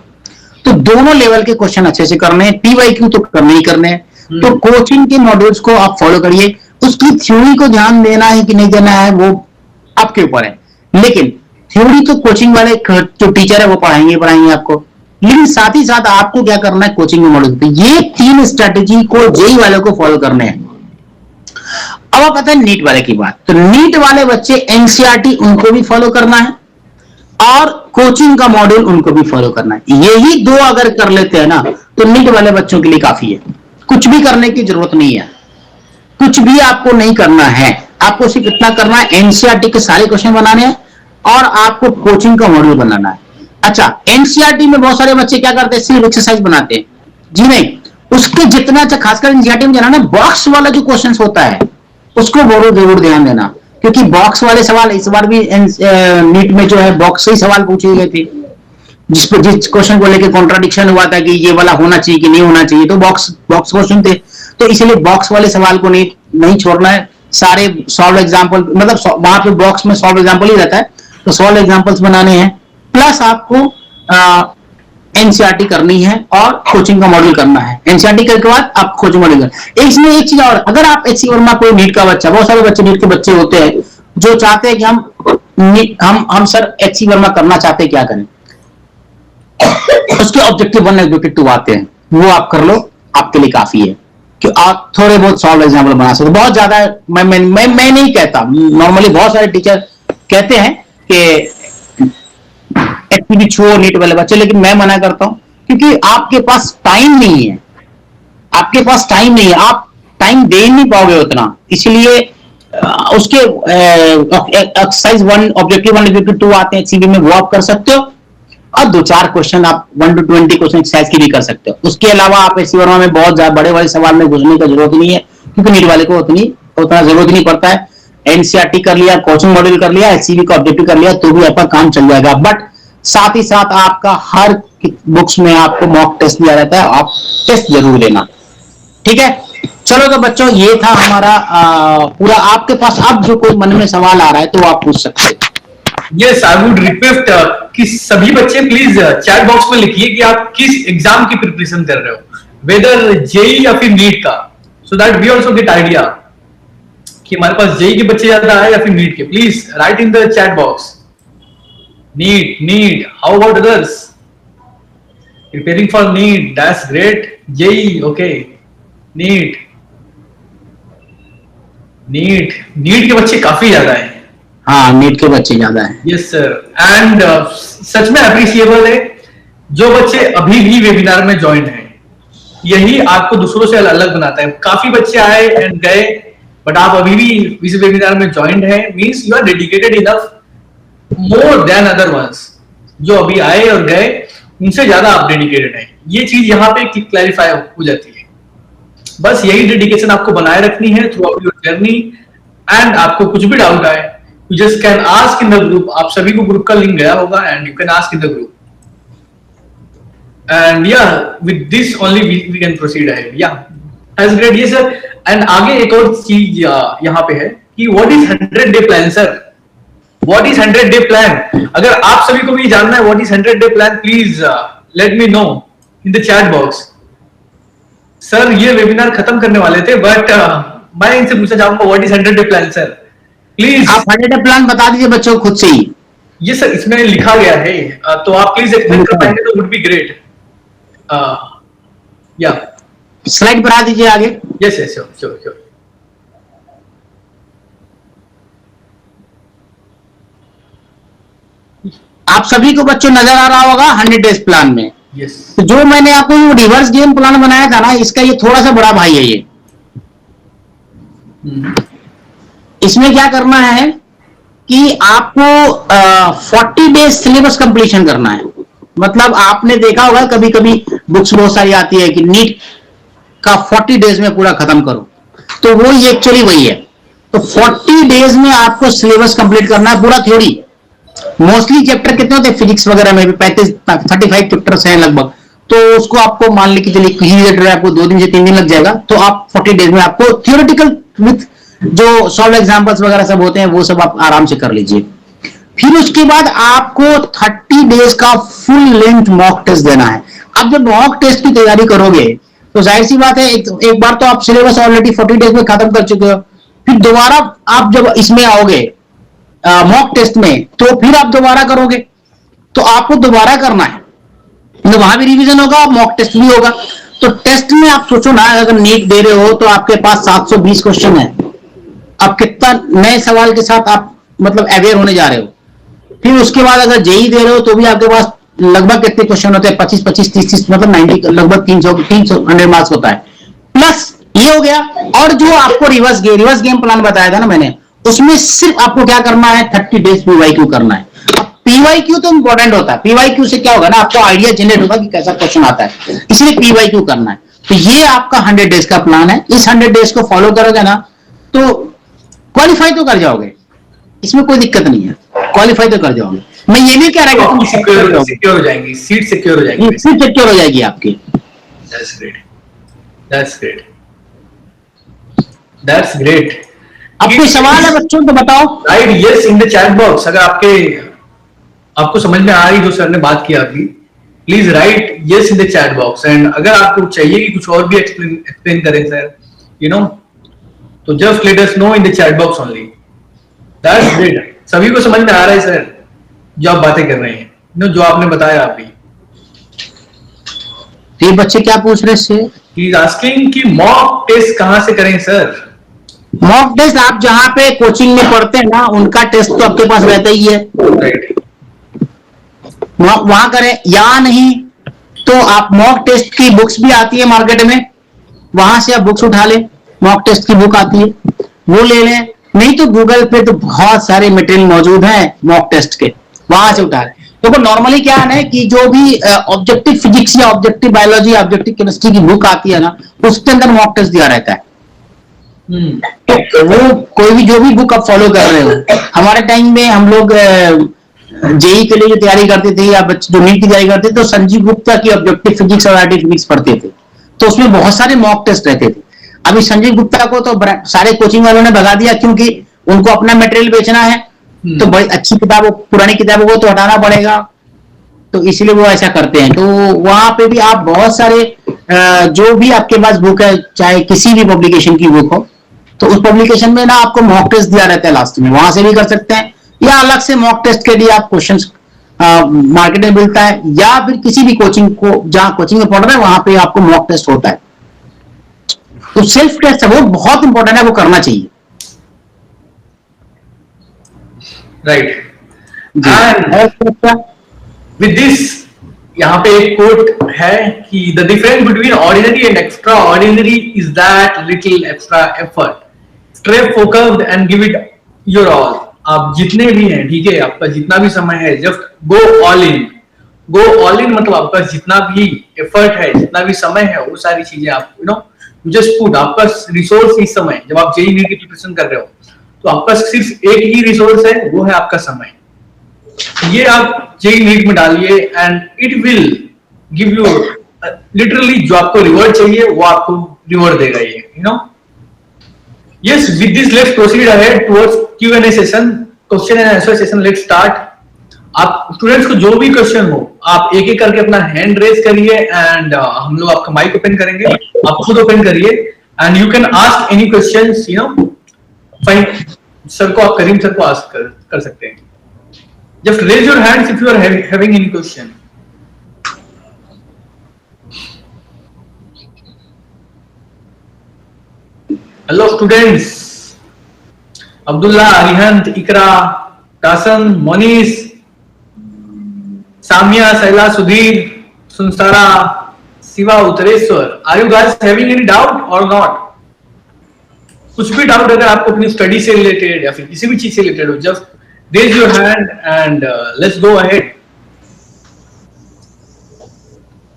तो दोनों लेवल के क्वेश्चन अच्छे से करने हैं, PYQ तो करने ही करने हैं। तो कोचिंग के मॉड्यूल्स को आप फॉलो करिए, उसकी थ्योरी को ध्यान देना है कि नहीं देना है वो आपके ऊपर है, लेकिन थ्योरी तो कोचिंग वाले जो टीचर है वो पढ़ाएंगे आपको, लेकिन साथ ही साथ आपको क्या करना है कोचिंग के मॉड्यूल पे, ये 3 स्ट्रेटेजी को जेई वाले को फॉलो करने हैं। अब आप पता है नीट वाले की बात, तो नीट वाले बच्चे एनसीईआरटी उनको भी फॉलो करना है और कोचिंग का मॉड्यूल उनको भी फॉलो करना है। यही 2 अगर कर लेते हैं ना तो नीट वाले बच्चों के लिए काफी है, कुछ भी करने की जरूरत नहीं है, कुछ भी आपको नहीं करना है, आपको सिर्फ इतना करना है, एनसीईआरटी के सारे क्वेश्चन बनाने हैं और आपको कोचिंग का मॉड्यूल बनाना है। अच्छा, एनसीईआरटी में बहुत सारे बच्चे क्या करते हैं, सिर्फ एक्सरसाइज बनाते हैं, जी नहीं, उसके जितना अच्छा, खासकर एनसीईआरटी में जाना ना, बॉक्स वाला जो क्वेश्चन होता है उसको बहुत जरूर ध्यान देना, क्योंकि बॉक्स वाले सवाल इस बार भी नीट में जो है बॉक्स से ही सवाल पूछे गए थे, जिस क्वेश्चन को लेकर कॉन्ट्राडिक्शन हुआ था कि ये वाला होना चाहिए कि नहीं होना चाहिए, तो बॉक्स क्वेश्चन थे, तो इसलिए बॉक्स वाले सवाल को नहीं छोड़ना है, सारे सॉल्व एग्जांपल, मतलब वहां पे बॉक्स में सॉल्व एग्जांपल ही रहता है, तो सॉल्व एग्जांपल्स बनाने हैं, प्लस आपको एनसीईआरटी करनी है और कोचिंग का मॉड्यूल करना है। एनसीईआरटी करने के बाद आप कोचिंग मॉड्यूल करना। इसमें एक चीज और, अगर आप एचसी वर्मा कोई नीट का बच्चा, बहुत सारे बच्चे नीट के बच्चे होते हैं जो चाहते हैं कि हम सर एचसी वर्मा करना चाहते हैं, क्या करें, उसके ऑब्जेक्टिव 1 ऑब्जेक्टिव 2 आते हैं, वो आप कर लो, आपके लिए काफी है कि आप थोड़े बहुत सॉल्व एग्जाम्पल बना सकते। बहुत ज्यादा मैं नहीं कहता, नॉर्मली बहुत सारे टीचर कहते हैं कि एक्टिविटी छोड़ो नीट वाले बच्चे, लेकिन मैं मना करता हूं, क्योंकि आपके पास टाइम नहीं है, आपके पास टाइम नहीं है, आप टाइम दे नहीं पाओगे उतना, इसलिए उसके एक्सरसाइज 1 ऑब्जेक्टिव 1 ऑब्जेक्टिव 2 आते हैं सीबी में, वो आप कर सकते हो और 2-4 क्वेश्चन आप 1 to 20 क्वेश्चन एक्सरसाइज की भी कर सकते हो। उसके अलावा आप एससी वर्मा में बहुत बड़े बड़े सवाल में घुसने की जरूरत नहीं है, क्योंकि नीट वाले को उतना जरूरत नहीं पड़ता है। एनसीईआरटी कर लिया, कोचिंग मॉड्यूल कर लिया, एचसीबी का ऑब्जेक्टिव कर लिया, तो भी आपका काम चल जाएगा। बट साथ ही साथ आपका हर बुक्स में आपको मॉक टेस्ट दिया रहता है, आप टेस्ट जरूर देना, ठीक है। चलो तो बच्चों, ये था हमारा पूरा। आपके पास अब जो कोई मन में सवाल आ रहा है तो आप पूछ सकते हैं। यस, आई वुड रिक्वेस्ट कि सभी बच्चे प्लीज चैट बॉक्स में लिखिए कि आप किस एग्जाम की प्रिपरेशन कर रहे हो, वेदर जेई या फिर नीट का, so that we also get idea कि हमारे पास जेई के बच्चे ज्यादा है या फिर नीट के। Please write in the chat box. NEET, how about others? Preparing for NEET, that's great. JEE, okay. NEET के बच्चे काफी ज्यादा है। हाँ, नीट के बच्चे ज्यादा हैं। यस सर, एंड सच में अप्रिशिएबल है जो बच्चे अभी भी वेबिनार में ज्वाइन हैं, यही आपको दूसरों से अलग बनाता है। काफी बच्चे आए एंड गए, बट आप अभी भी इस वेबिनार में ज्वाइन हैं, means you are dedicated enough, more than other ones. जो अभी आए और गए उनसे ज्यादा आप डेडिकेटेड हैं, ये चीज यहाँ पे क्लैरिफाई हो जाती है। बस यही डेडिकेशन आपको बनाए रखनी है through out your journey, and आपको कुछ भी डाउट आए, you just can ask in the group। आप सभी को ग्रुप का लिंक गया होगा, and you can ask in the group, and yeah, with this only we can proceed ahead। yeah, that's great। yes sir, and आगे एक और चीज यहाँ पे है कि what is 100-day plan sir? what is 100-day plan? अगर आप सभी को भी जानना है what is 100-day plan, please let me know in the chat box। Sir ये वेबिनार खत्म करने वाले थे, बट मैं इनसे पूछना चाहूंगा what is 100-day plan sir? Please आप 100-day प्लान बता दीजिए बच्चों को खुद से ही। ये सर इसमें लिखा गया है, तो आप प्लीज एक्सप्लेन कर पाएंगे तो वुड बी ग्रेट। या स्लाइड पर आ दीजिए आगे। Yes yes, sure. आप सभी को बच्चों नजर आ रहा होगा 100 डेज प्लान में। यस, तो जो मैंने आपको रिवर्स गेम प्लान बनाया था ना, इसका ये थोड़ा सा बड़ा भाई है ये। इसमें क्या करना है कि आपको 40 डेज सिलेबस कंप्लीशन करना है। मतलब आपने देखा होगा कभी कभी बुक्स बहुत सारी आती है कि नीट का 40 डेज में पूरा खत्म करो, तो वो ये एक्चुअली वही है। तो 40 डेज में आपको सिलेबस कंप्लीट करना है पूरा थ्योरी। मोस्टली चैप्टर कितने होते हैं फिजिक्स वगैरह में भी 35 चैप्टर्स हैं लगभग, तो उसको आपको मान ली कि चलिए किसी रिलेटेड आपको 2 दिन से 3 दिन लग जाएगा, तो आप 40 डेज में आपको थियोरेटिकल विथ जो सॉल्व एग्जांपल्स वगैरह सब होते हैं वो सब आप आराम से कर लीजिए। फिर उसके बाद आपको 30 डेज का फुल लेंथ मॉक टेस्ट देना है। अब जब मॉक टेस्ट की तैयारी करोगे तो जाहिर सी बात है एक बार तो आप सिलेबस ऑलरेडी 40 डेज में खत्म कर चुके हो, फिर दोबारा आप जब इसमें आओगे मॉक टेस्ट में, तो फिर आप दोबारा करोगे, तो आपको दोबारा करना है, तो वहां भी रिवीजन होगा, मॉक टेस्ट भी होगा। तो टेस्ट में आप सोचो ना, अगर नीट दे रहे हो तो आपके पास 720 क्वेश्चन है, अब कितना नए सवाल के साथ आप मतलब अवेयर होने जा रहे हो। फिर उसके बाद अगर जेई दे रहे हो तो भी आपके पास लगभग कितने क्वेश्चन होते हैं, 25 30 मतलब 90 लगभग 300 मार्क्स होता है। प्लस ये हो गया, और जो आपको रिवर्स गेम प्लान बताया था ना मैंने, उसमें सिर्फ आपको क्या करना है, 30 डेज पीवाईक्यू करना है। अब पीवाईक्यू तो इंपॉर्टेंट होता है, पीवाईक्यू से क्या होगा ना, आपको आइडिया जनरेट होगा कि कैसा क्वेश्चन आता है, इसलिए पीवाईक्यू करना है। तो ये आपका 100 डेज का प्लान है। इस 100 डेज को फॉलो करोगे ना तो क्वालिफाई तो कर जाओगे, इसमें कोई दिक्कत नहीं है, क्वालिफाई तो कर जाओगे। मैं ये नहीं कह रहा कि तुम सिक्योर हो जाएंगी, सीट सिक्योर हो जाएगी, सीट सिक्योर हो जाएगी आपकी। That's great. That's great. That's great. अब कोई सवाल है बच्चों तो बताओ। Right, yes in the chat box. अगर आपको समझ में आ रही जो सर ने बात की अभी, please right yes in the chat box. And अगर आपको चाहिए कि कुछ और भी एक्सप्लेन करें सर, तो just let us know in the chat box only. That's great. सभी को समझ में आ रहा है सर जो आप बातें कर रहे हैं, जो आपने बताया अभी। ये बच्चे क्या पूछ रहे हैं? He is asking कि मॉक टेस्ट कहां से करें सर? मॉक टेस्ट आप जहां पे कोचिंग में पढ़ते हैं ना, उनका टेस्ट तो आपके पास रहता ही है, राइट, वहां करें। या नहीं तो आप मॉक टेस्ट की बुक्स भी आती है मार्केट में, वहां से आप बुक्स उठा लें, मॉक टेस्ट की बुक आती है वो ले लें। नहीं तो गूगल पे तो बहुत सारे मटेरियल मौजूद हैं मॉक टेस्ट के, वहां से उठा लें। देखो नॉर्मली क्या है कि जो भी ऑब्जेक्टिव फिजिक्स या ऑब्जेक्टिव बायोलॉजी या ऑब्जेक्टिव केमिस्ट्री की बुक आती है ना, उसके अंदर मॉक टेस्ट दिया रहता है। तो वो कोई भी जो भी बुक आप फॉलो कर रहे हो, हमारे टाइम में हम लोग जेई के लिए जो तैयारी करते थे या बच्चे जो नीट की तैयारी करते थे, तो संजीव गुप्ता की ऑब्जेक्टिव फिजिक्स और आर्टिफिशियल फिजिक्स पढ़ते थे, तो उसमें बहुत सारे मॉक टेस्ट रहते थे। अभी संजीव गुप्ता को तो सारे कोचिंग वालों ने भगा दिया, क्योंकि उनको अपना मटेरियल बेचना है, तो बड़ी अच्छी किताबों पुरानी किताबों को तो हटाना पड़ेगा, तो इसलिए वो ऐसा करते हैं। तो वहां पे भी आप बहुत सारे जो भी आपके पास बुक है, चाहे किसी भी पब्लिकेशन की बुक हो, तो उस पब्लिकेशन में ना आपको मॉक टेस्ट दिया रहता है लास्ट में, वहां से भी कर सकते हैं, या अलग से मॉक टेस्ट के लिए आप क्वेश्चंस मार्केट में मिलता है, या फिर किसी भी कोचिंग को जहां कोचिंग में पढ़ रहे हैं वहां पे आपको मॉक टेस्ट होता है। तो सेल्फ टेस्ट है, वो बहुत इंपॉर्टेंट है, वो करना चाहिए। राइट, विद दिस यहाँ पे एक कोट है कि the difference between ordinary and extra ordinary is that little extra effort, stay focused and give it your all. आप जितने भी हैं, ठीक है, आपका जितना भी समय है, just go all in. Go all in मतलब आपका जितना भी एफर्ट है, जितना भी समय है, वो सारी चीजें आप जस्ट पुट। आपका रिसोर्स इस समय, जब आप जेईई नीट की प्रिपरेशन कर रहे हो, तो आपका सिर्फ एक ही रिसोर्स है, वो है आपका समय। ये आप जेईई नीट में डालिए and it will give you literally जो आपको रिवॉर्ड चाहिए वो आपको रिवॉर्ड देगा ये, Yes, with this let's proceed ahead towards Q&A session, question and answer session. Let's start. आप स्टूडेंट्स को जो भी क्वेश्चन हो, आप एक एक करके अपना हैंड रेज करिए एंड हम लोग आपका माइक ओपन करेंगे, आप खुद ओपन करिए and you can ask any questions, fine. Sir को आप करीम सर को आस्क कर सकते हैं। Just raise your hands if you are having any question. Hello students, Abdullah, Arihant, Iqra, Kasan, Monis, Samiya, Saila, Sudhir, Sunsara, Shiva, Uttareshwar, are you guys having any doubt और नॉट? कुछ भी डाउट अगर आपको अपनी स्टडी से रिलेटेड या फिर किसी भी चीज से रिलेटेड हो, just raise your hand and let's go ahead.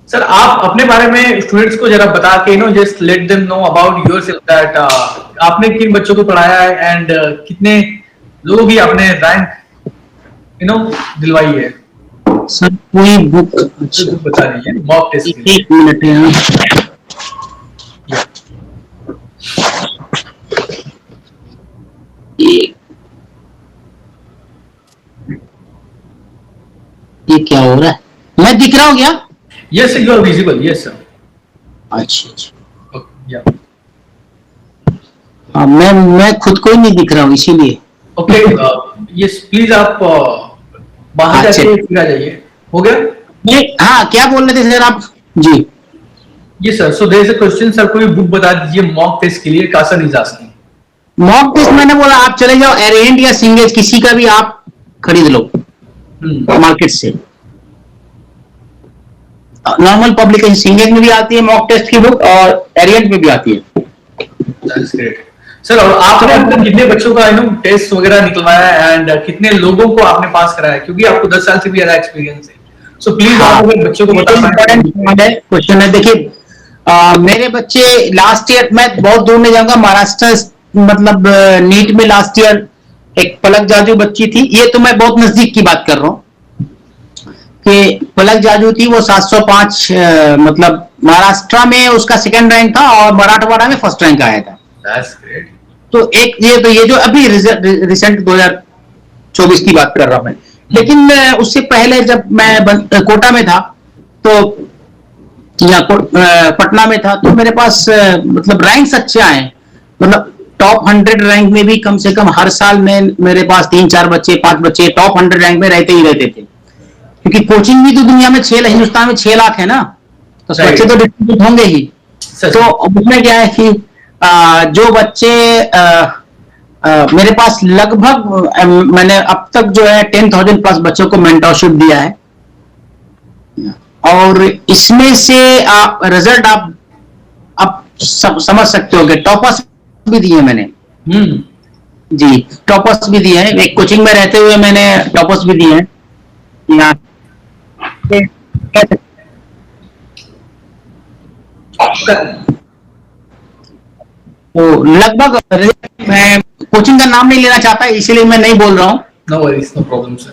Sir आप अपने बारे में स्टूडेंट्स को जरा बता के just let them know about yourself that आपने किन बच्चों को पढ़ाया है एंड कितने लोगों की आपने रैंक दिलवाई है। सर कोई बुक बुक बता दीजिए मॉक टेस्ट के लिए। एक मिनट है। ये क्या हो रहा है, मैं दिख रहा हूँ क्या? Yes you are visible. Yes sir. अच्छा अच्छा। या हाँ, मैं खुद को ही नहीं दिख रहा हूँ इसीलिए। ओके यस प्लीज आप बाहर अच्छा। जाके फिर आ जाइए। हो गया? नहीं, हाँ क्या बोल रहे थे सर आप? जी yes sir. So there is a question sir, कोई बुक बता दीजिए मॉक टेस्ट के लिए। Kasan is asking. Mock test मैंने बोला आप चले जाओ एरिएंट या सिंगेज किसी का भी आप खरीद लो मार्केट से। नॉर्मल पब्लिकेशन सिंगेज में भी आती है मॉक टेस्ट की बुक और एरिएंट में भी आती है। That's great sir. और आपने अब तक कितने बच्चों का टेस्ट वगैरह निकलवाया है एंड कितने लोगों को आपने पास कराया, क्योंकि आपको 10 साल से भी ज्यादा एक्सपीरियंस है। सो प्लीज आप अगर बच्चों को बता पाएं। क्वेश्चन है देखिए, मेरे बच्चे लास्ट ईयर, मैं बहुत दूर नहीं जाऊंगा, महाराष्ट्र मतलब नीट में लास्ट ईयर एक पलक जाजू बच्ची थी। ये तो मैं बहुत नजदीक की बात कर रहा हूँ कि पलक जाजू थी, वो 705 मतलब महाराष्ट्र में उसका सेकंड रैंक था और मराठवाड़ा में फर्स्ट रैंक आया था। That's great. तो एक ये जो अभी रिसेंट 2024 की बात कर रहा हूं मैं। लेकिन उससे पहले जब मैं कोटा में था तो या पटना में था तो मेरे पास मतलब रैंक्स अच्छे आए, मतलब टॉप 100 रैंक में भी कम से कम हर साल में मेरे पास 3-4 बच्चे 5 बच्चे टॉप 100 रैंक में रहते ही रहते थे। क्योंकि कोचिंग भी तो दुनिया में हिंदुस्तान में 6 लाख है ना, तो बच्चे तो डिस्ट्रीब्यूट होंगे ही। तो उसमें क्या है कि जो बच्चे मेरे पास लगभग मैंने अब तक जो है 10,000 प्लस बच्चों को मेंटरशिप दिया है और इसमें से आप रिजल्ट आप समझ सकते हो कि टॉपर्स भी दिए मैंने। जी टॉपर्स भी दिए हैं, एक कोचिंग में रहते हुए मैंने टॉपर्स भी दिए हैं। तो लगभग मैं कोचिंग का नाम नहीं लेना चाहता इसीलिए मैं नहीं बोल रहा हूँ। No worries, no problem sir.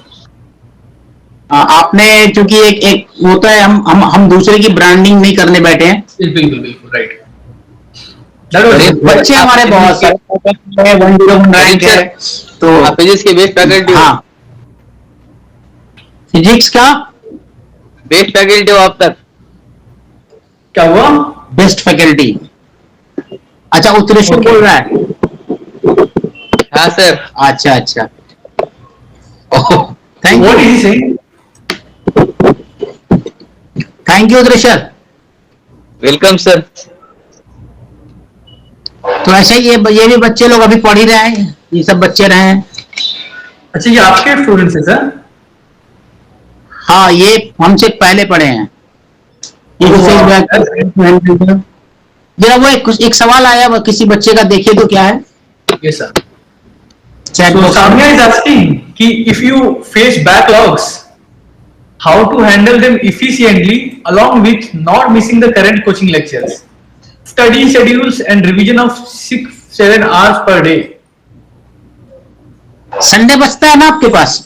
आपने चूंकि एक होता है, हम दूसरे की ब्रांडिंग नहीं करने बैठे हैं। बिल्कुल बिल्कुल राइट। बच्चे हमारे बहुत सारे 101 रैंक है। तो फिजिक्स के बेस्ट फैकल्टी हो? हाँ फिजिक्स का बेस्ट फैकल्टी हो अब तक? क्या हुआ? Best faculty? अच्छा उत्तरेश्वर बोल रहा है। हाँ सर। अच्छा अच्छा thank what is he saying? Thank you Uttareshwar. Welcome sir. तो ऐसे ही ये भी बच्चे लोग अभी पढ़ ही रहे हैं, ये सब बच्चे रहे हैं। अच्छा ये आपके स्टूडेंट्स हैं सर? हाँ ये हमसे पहले पढ़े हैं। जरा वो एक सवाल आया वो किसी बच्चे का, देखिए तो क्या है। Yes sir. Chat So box Samya is asking कि if you face backlogs, how to handle them efficiently along with not missing the current coaching lectures, study schedules and revision of 6-7 hours per day. Sunday बचता है ना आपके पास?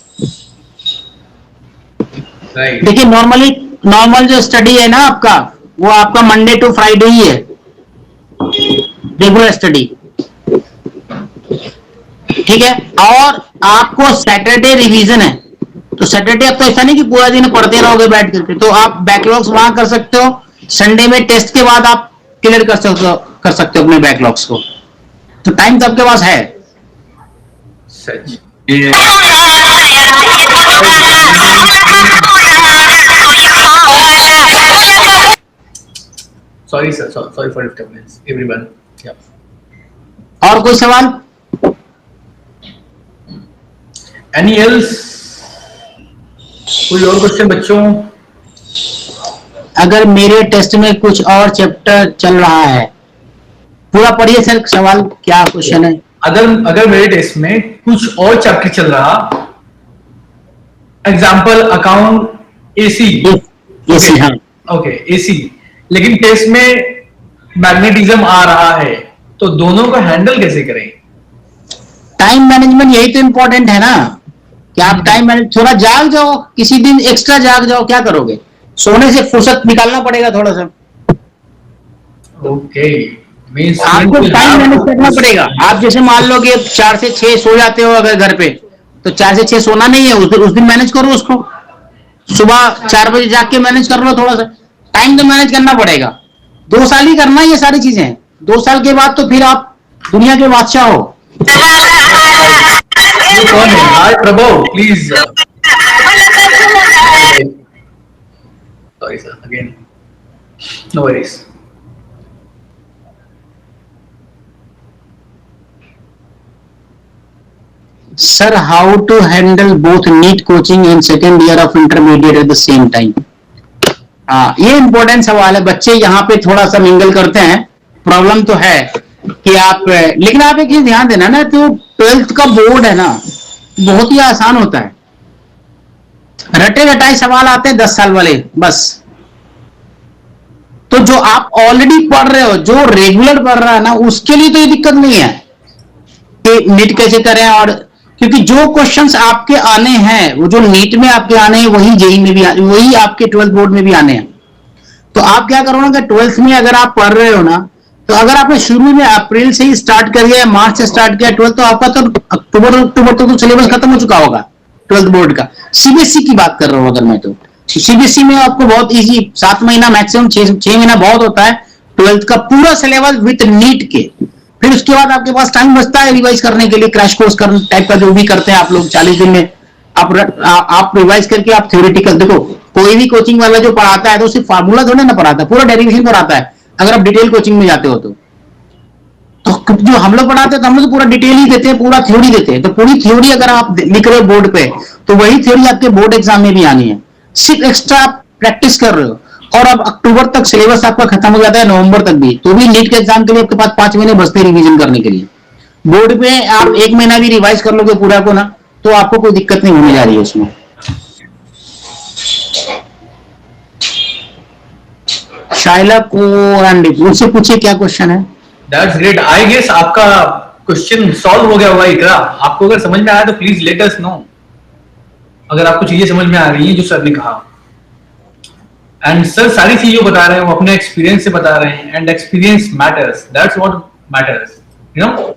Right. देखिए normal जो study है ना आपका, वो आपका मंडे टू फ्राइडे ही है रेगुलर स्टडी, ठीक है। और आपको सैटरडे रिवीजन है, तो सैटरडे अब तो ऐसा नहीं कि पूरा दिन पढ़ते रहोगे बैठ करके, तो आप बैकलॉग्स वहां कर सकते हो। संडे में टेस्ट के बाद आप क्लियर कर सकते हो अपने बैकलॉग्स को, तो टाइम तो आपके पास है। सच। Sorry sir, sorry for disturbance everyone. Yeah. और कोई सवाल? Any else? कोई और क्वेश्चन बच्चों? अगर मेरे टेस्ट में कुछ और चैप्टर चल रहा है, पूरा पढ़िए सर सवाल क्या क्वेश्चन है। अगर मेरे टेस्ट में कुछ और चैप्टर चल रहा, एग्जाम्पल अकाउंट एसी, एसी हाँ ओके एसी, लेकिन टेस्ट में मैग्नेटिज्म आ रहा है, तो दोनों को हैंडल कैसे करें? टाइम मैनेजमेंट यही तो इंपॉर्टेंट है ना, कि आप टाइम मैनेज, थोड़ा जाग जाओ, किसी दिन एक्स्ट्रा जाग जाओ, क्या करोगे? सोने से फुर्सत निकालना पड़ेगा थोड़ा सा। ओके, मींस आपको टाइम मैनेज करना पड़ेगा। आप जैसे मान लो कि 4 से 6 सो जाते हो अगर घर पे, तो 4 से 6 सोना नहीं है, उस दिन मैनेज करो उसको। सुबह 4 बजे जाग के मैनेज कर लो थोड़ा सा। टाइम तो मैनेज करना पड़ेगा। 2 साल ही करना है ये सारी चीजें। 2 साल के बाद तो फिर आप दुनिया के बादशाह हो। ये कौन है? Hi Prabhu, please. Sorry sir, again no worries. Sir, how to handle both NEET coaching and second year of intermediate at the same time? ये इंपॉर्टेंट सवाल है। बच्चे यहाँ पे थोड़ा सा मिंगल करते हैं। प्रॉब्लम तो है कि आप, लेकिन आप एक चीज ध्यान देना ना, तो 12th का बोर्ड है ना, बहुत ही आसान होता है। रटे रटाए सवाल आते हैं 10 साल वाले बस। तो जो आप ऑलरेडी पढ़ रहे हो, जो रेगुलर पढ़ रहा है ना, उसके लिए तो ये दिक्कत नहीं है कि नीट कैसे करें। और क्योंकि जो क्वेश्चंस आपके आने हैं, वो जो नीट में आपके आने हैं, वही जेई में भी वही आपके 12th बोर्ड में भी आने हैं। तो आप क्या करो ना कि 12th में अगर आप पढ़ रहे हो ना, तो अगर आपने शुरू में अप्रैल से ही स्टार्ट कर दिया, मार्च से स्टार्ट किया 12th, तो आपका तो अक्टूबर तो सिलेबस खत्म हो चुका होगा 12th बोर्ड का। सीबीएसई की बात कर रहा हूं अगर मैं, तो सीबीएसई में आपको बहुत इजी, 7 महीना मैक्सिमम 6 महीना बहुत होता है 12th का पूरा सिलेबस विद नीट के। फिर उसके बाद आपके पास टाइम बचता है रिवाइज करने के लिए, क्रैश कोर्स करने टाइप का जो भी करते हैं आप लोग 40 दिन में। आप रिवाइज करके आप थ्योरेटिकल, देखो कोई भी कोचिंग वाला जो पढ़ाता है तो सिर्फ फार्मूला थोड़ा ना पढ़ाता है, पूरा डेरिवेशन कराता है। अगर आप डिटेल कोचिंग में जाते हो तो जो हम लोग पढ़ाते हैं तो हम लोग पूरा डिटेल ही देते हैं, पूरा थ्योरी देते हैं। तो पूरी थ्योरी अगर आप लिख रहे हो बोर्ड पे, तो वही थ्योरी आपके बोर्ड एग्जाम में भी आनी है। सिर्फ एक्स्ट्रा प्रैक्टिस कर रहे हो। और अब अक्टूबर तक सिलेबस आपका खत्म हो जाता है, नवंबर तक भी, तो भी नीट के एग्जाम के लिए आपके पास 5 महीने बचते रिवीजन करने के लिए। बोर्ड पे आप 1 महीना भी रिवाइज कर लोगे पूरा को ना, तो आपको कोई दिक्कत नहीं होने जा रही है उसमें। शाइला को उनसे पूछिए क्या क्वेश्चन है। That's great. आई गेस आपका क्वेश्चन सॉल्व हो गया होगा इकरा। आपको अगर समझ में आया तो प्लीज लेट अस नो, अगर आपको चीजें समझ में आ रही हैं जो सर ने कहा। एंड सर सारी चीजें बता रहे हैं, वो अपने एक्सपीरियंस से बता रहे हैं, and experience matters, that's what matters, you know.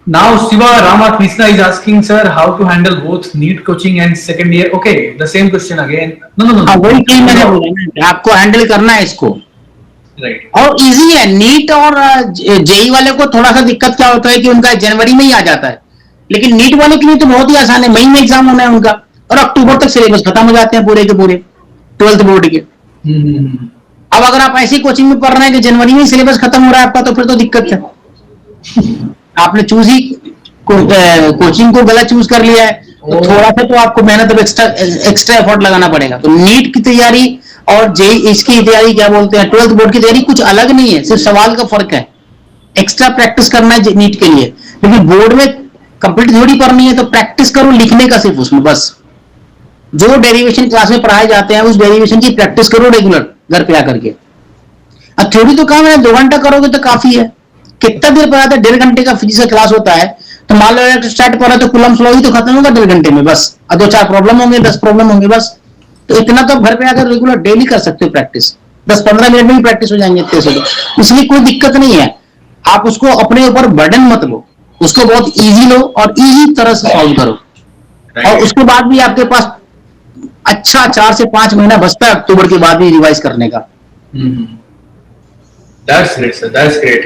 Now Shiva Rama Krishna is asking sir how to handle both NEET coaching and second year. Okay, the same question again. No. वही चीज मैंने बोला ना, आपको हैंडल करना है इसको। राइट। और इजी है। नीट और जेई वाले को थोड़ा सा दिक्कत क्या होता है कि उनका जनवरी में ही आ जाता है, लेकिन नीट वाले के लिए तो बहुत ही आसान है। मई में एग्जाम होना है उनका, और अक्टूबर तक सिलेबस खत्म हो जाते हैं पूरे के पूरे 12th बोर्ड के। अब अगर आप ऐसी कोचिंग में पढ़ रहे हैं कि जनवरी में सिलेबस खत्म हो रहा है आपका, तो फिर तो दिक्कत है। आपने चूज ही कोचिंग को गलत चूज कर लिया है, तो थोड़ा सा तो आपको मेहनत अब एक्स्ट्रा एफर्ट लगाना पड़ेगा। तो नीट की तैयारी और जेई इसकी तैयारी, क्या बोलते हैं, 12th बोर्ड की तैयारी कुछ अलग नहीं है, सिर्फ सवाल का फर्क है। एक्स्ट्रा प्रैक्टिस करना है नीट के लिए, लेकिन बोर्ड में कंप्लीट थ्योरी पढ़नी है तो प्रैक्टिस करो लिखने का सिर्फ उसमें बस। जो डेरिवेशन क्लास में पढ़ाए जाते हैं उस डेरिवेशन की प्रैक्टिस करो रेगुलर घर पे आकर के। अब थ्योरी तो काम है, 2 घंटा करोगे तो काफी है। कितना देर पढ़ाते हैं? 1.5 घंटे का फिजिक्स का क्लास होता है, तो मान लो स्टार्ट पढ़ा तो कुलम्स लॉ ही तो खत्म होगा 1.5 घंटे में बस। और 2-4 प्रॉब्लम होंगे, 10 प्रॉब्लम होंगे बस। तो इतना तो घर पे आकर रेगुलर डेली कर सकते हो प्रैक्टिस, 10-15 मिनट में भी प्रैक्टिस हो जाएंगे इतने से, तो इसलिए कोई दिक्कत नहीं है। आप उसको अपने ऊपर बर्डन मत लो, उसको बहुत इजी लो और इजी तरह से सॉल्व करो। और उसके बाद भी आपके पास अच्छा 4 से 5 महीना बचता है अक्टूबर के बाद भी रिवाइज करने का। That's great sir, that's great.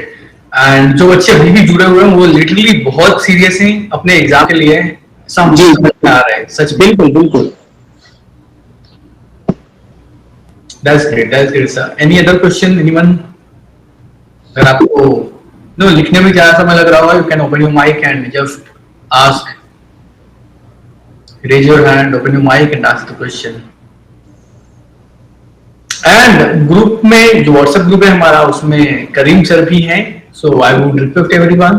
And जो बच्चे अभी भी जुड़े हुए हैं वो लिटरली बहुत सीरियस हैं अपने एग्जाम के लिए, समझ में आ रहा है सच। बिल्कुल। That's great sir. Any other question, anyone? अगर आपको नो लिखने में ज्यादा समय लग रहा होगा, you can open your mic and just ask, raise your hand, open your mic and ask the question. And group में जो व्हाट्सएप ग्रुप है हमारा, उसमें करीम सर भी हैं, सो आई वुड रिक्वेस्ट एवरीवन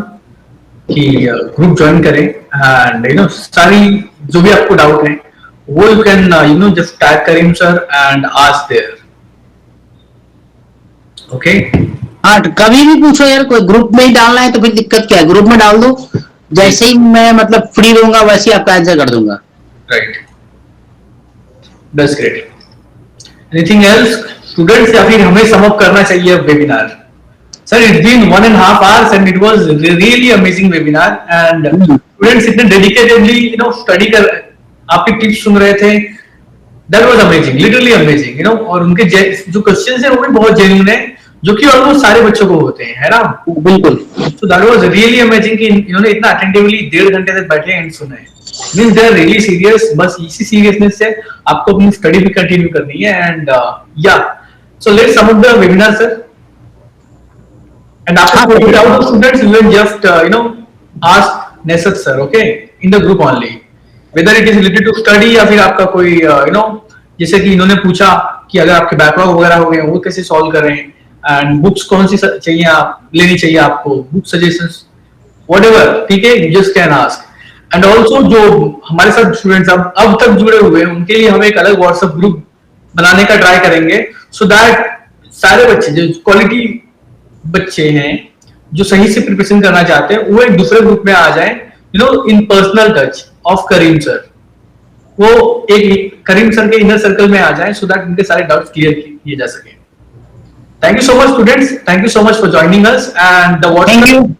कि ग्रुप ज्वाइन करें एंड यू नो सारी जो भी आपको डाउट है वो you can just tag Karim sir and ask there. Okay. हाँ, तो कभी भी पूछो यार, कोई ग्रुप में ही डालना है तो फिर दिक्कत क्या है, ग्रुप में डाल दो, जैसे ही मैं मतलब फ्री रहूंगा वैसे ही आपका आंसर कर दूंगा। Right. That's great. Anything else, students, या फिर हमें sum up करना चाहिए webinar? Sir, it's been 1.5 hours and it was really amazing webinar and students इतने dedicatedly study कर आपकी टिप्स सुन रहे थे. That was amazing, literally amazing, और उनके जो क्वेश्चंस हैं वो भी बहुत जेन्युइन है, जो कि ऑलमोस्ट सारे बच्चों को होते हैं, है ना? बिल्कुल। So that was really amazing कि इन्होंने इतना attentively 1.5 घंटे तक बैठे एंड सुना है. Means they are really serious. बस इसी सीरियसनेस से आपको अपनी स्टडी भी कंटिन्यू करनी है and so let's sum up the webinar, sir. And after putting out the students, you will just ask Nesat sir, okay, in the group only, whether it is related to study या फिर आपका कोई जैसे कि इन्होंने पूछा कि अगर आपके बैकलॉग वगैरह हो गए वो कैसे सॉल्व करें, एंड बुक्स कौन सी चाहिए आप लेनी चाहिए आपको, बुक सजेशंस व्हाटएवर, ठीक है, you just can ask. And also जो हमारे साथ स्टूडेंट्स अब तक जुड़े हुए हैं उनके लिए हम एक अलग व्हाट्सएप ग्रुप बनाने का ट्राई करेंगे, सो दैट सारे बच्चे जो क्वालिटी बच्चे हैं जो सही से प्रिपरेशन करना चाहते हैं वो एक दूसरे ग्रुप में आ जाए, in personal touch of Karim sir, वो एक करीम सर के इनर सर्कल में आ जाए, सो दैट उनके सारे डाउट्स क्लियर किए जा सके. Thank you so much students, thank you so much for joining us and the WhatsApp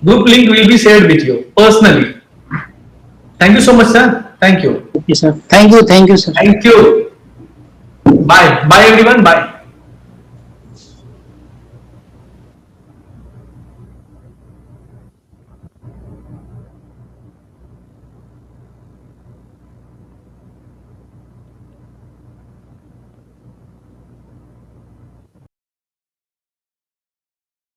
group link will be shared with you personally. Thank you so much, sir. Thank you. Okay, sir. Thank you, sir. Thank you. Bye. Bye, everyone. Bye.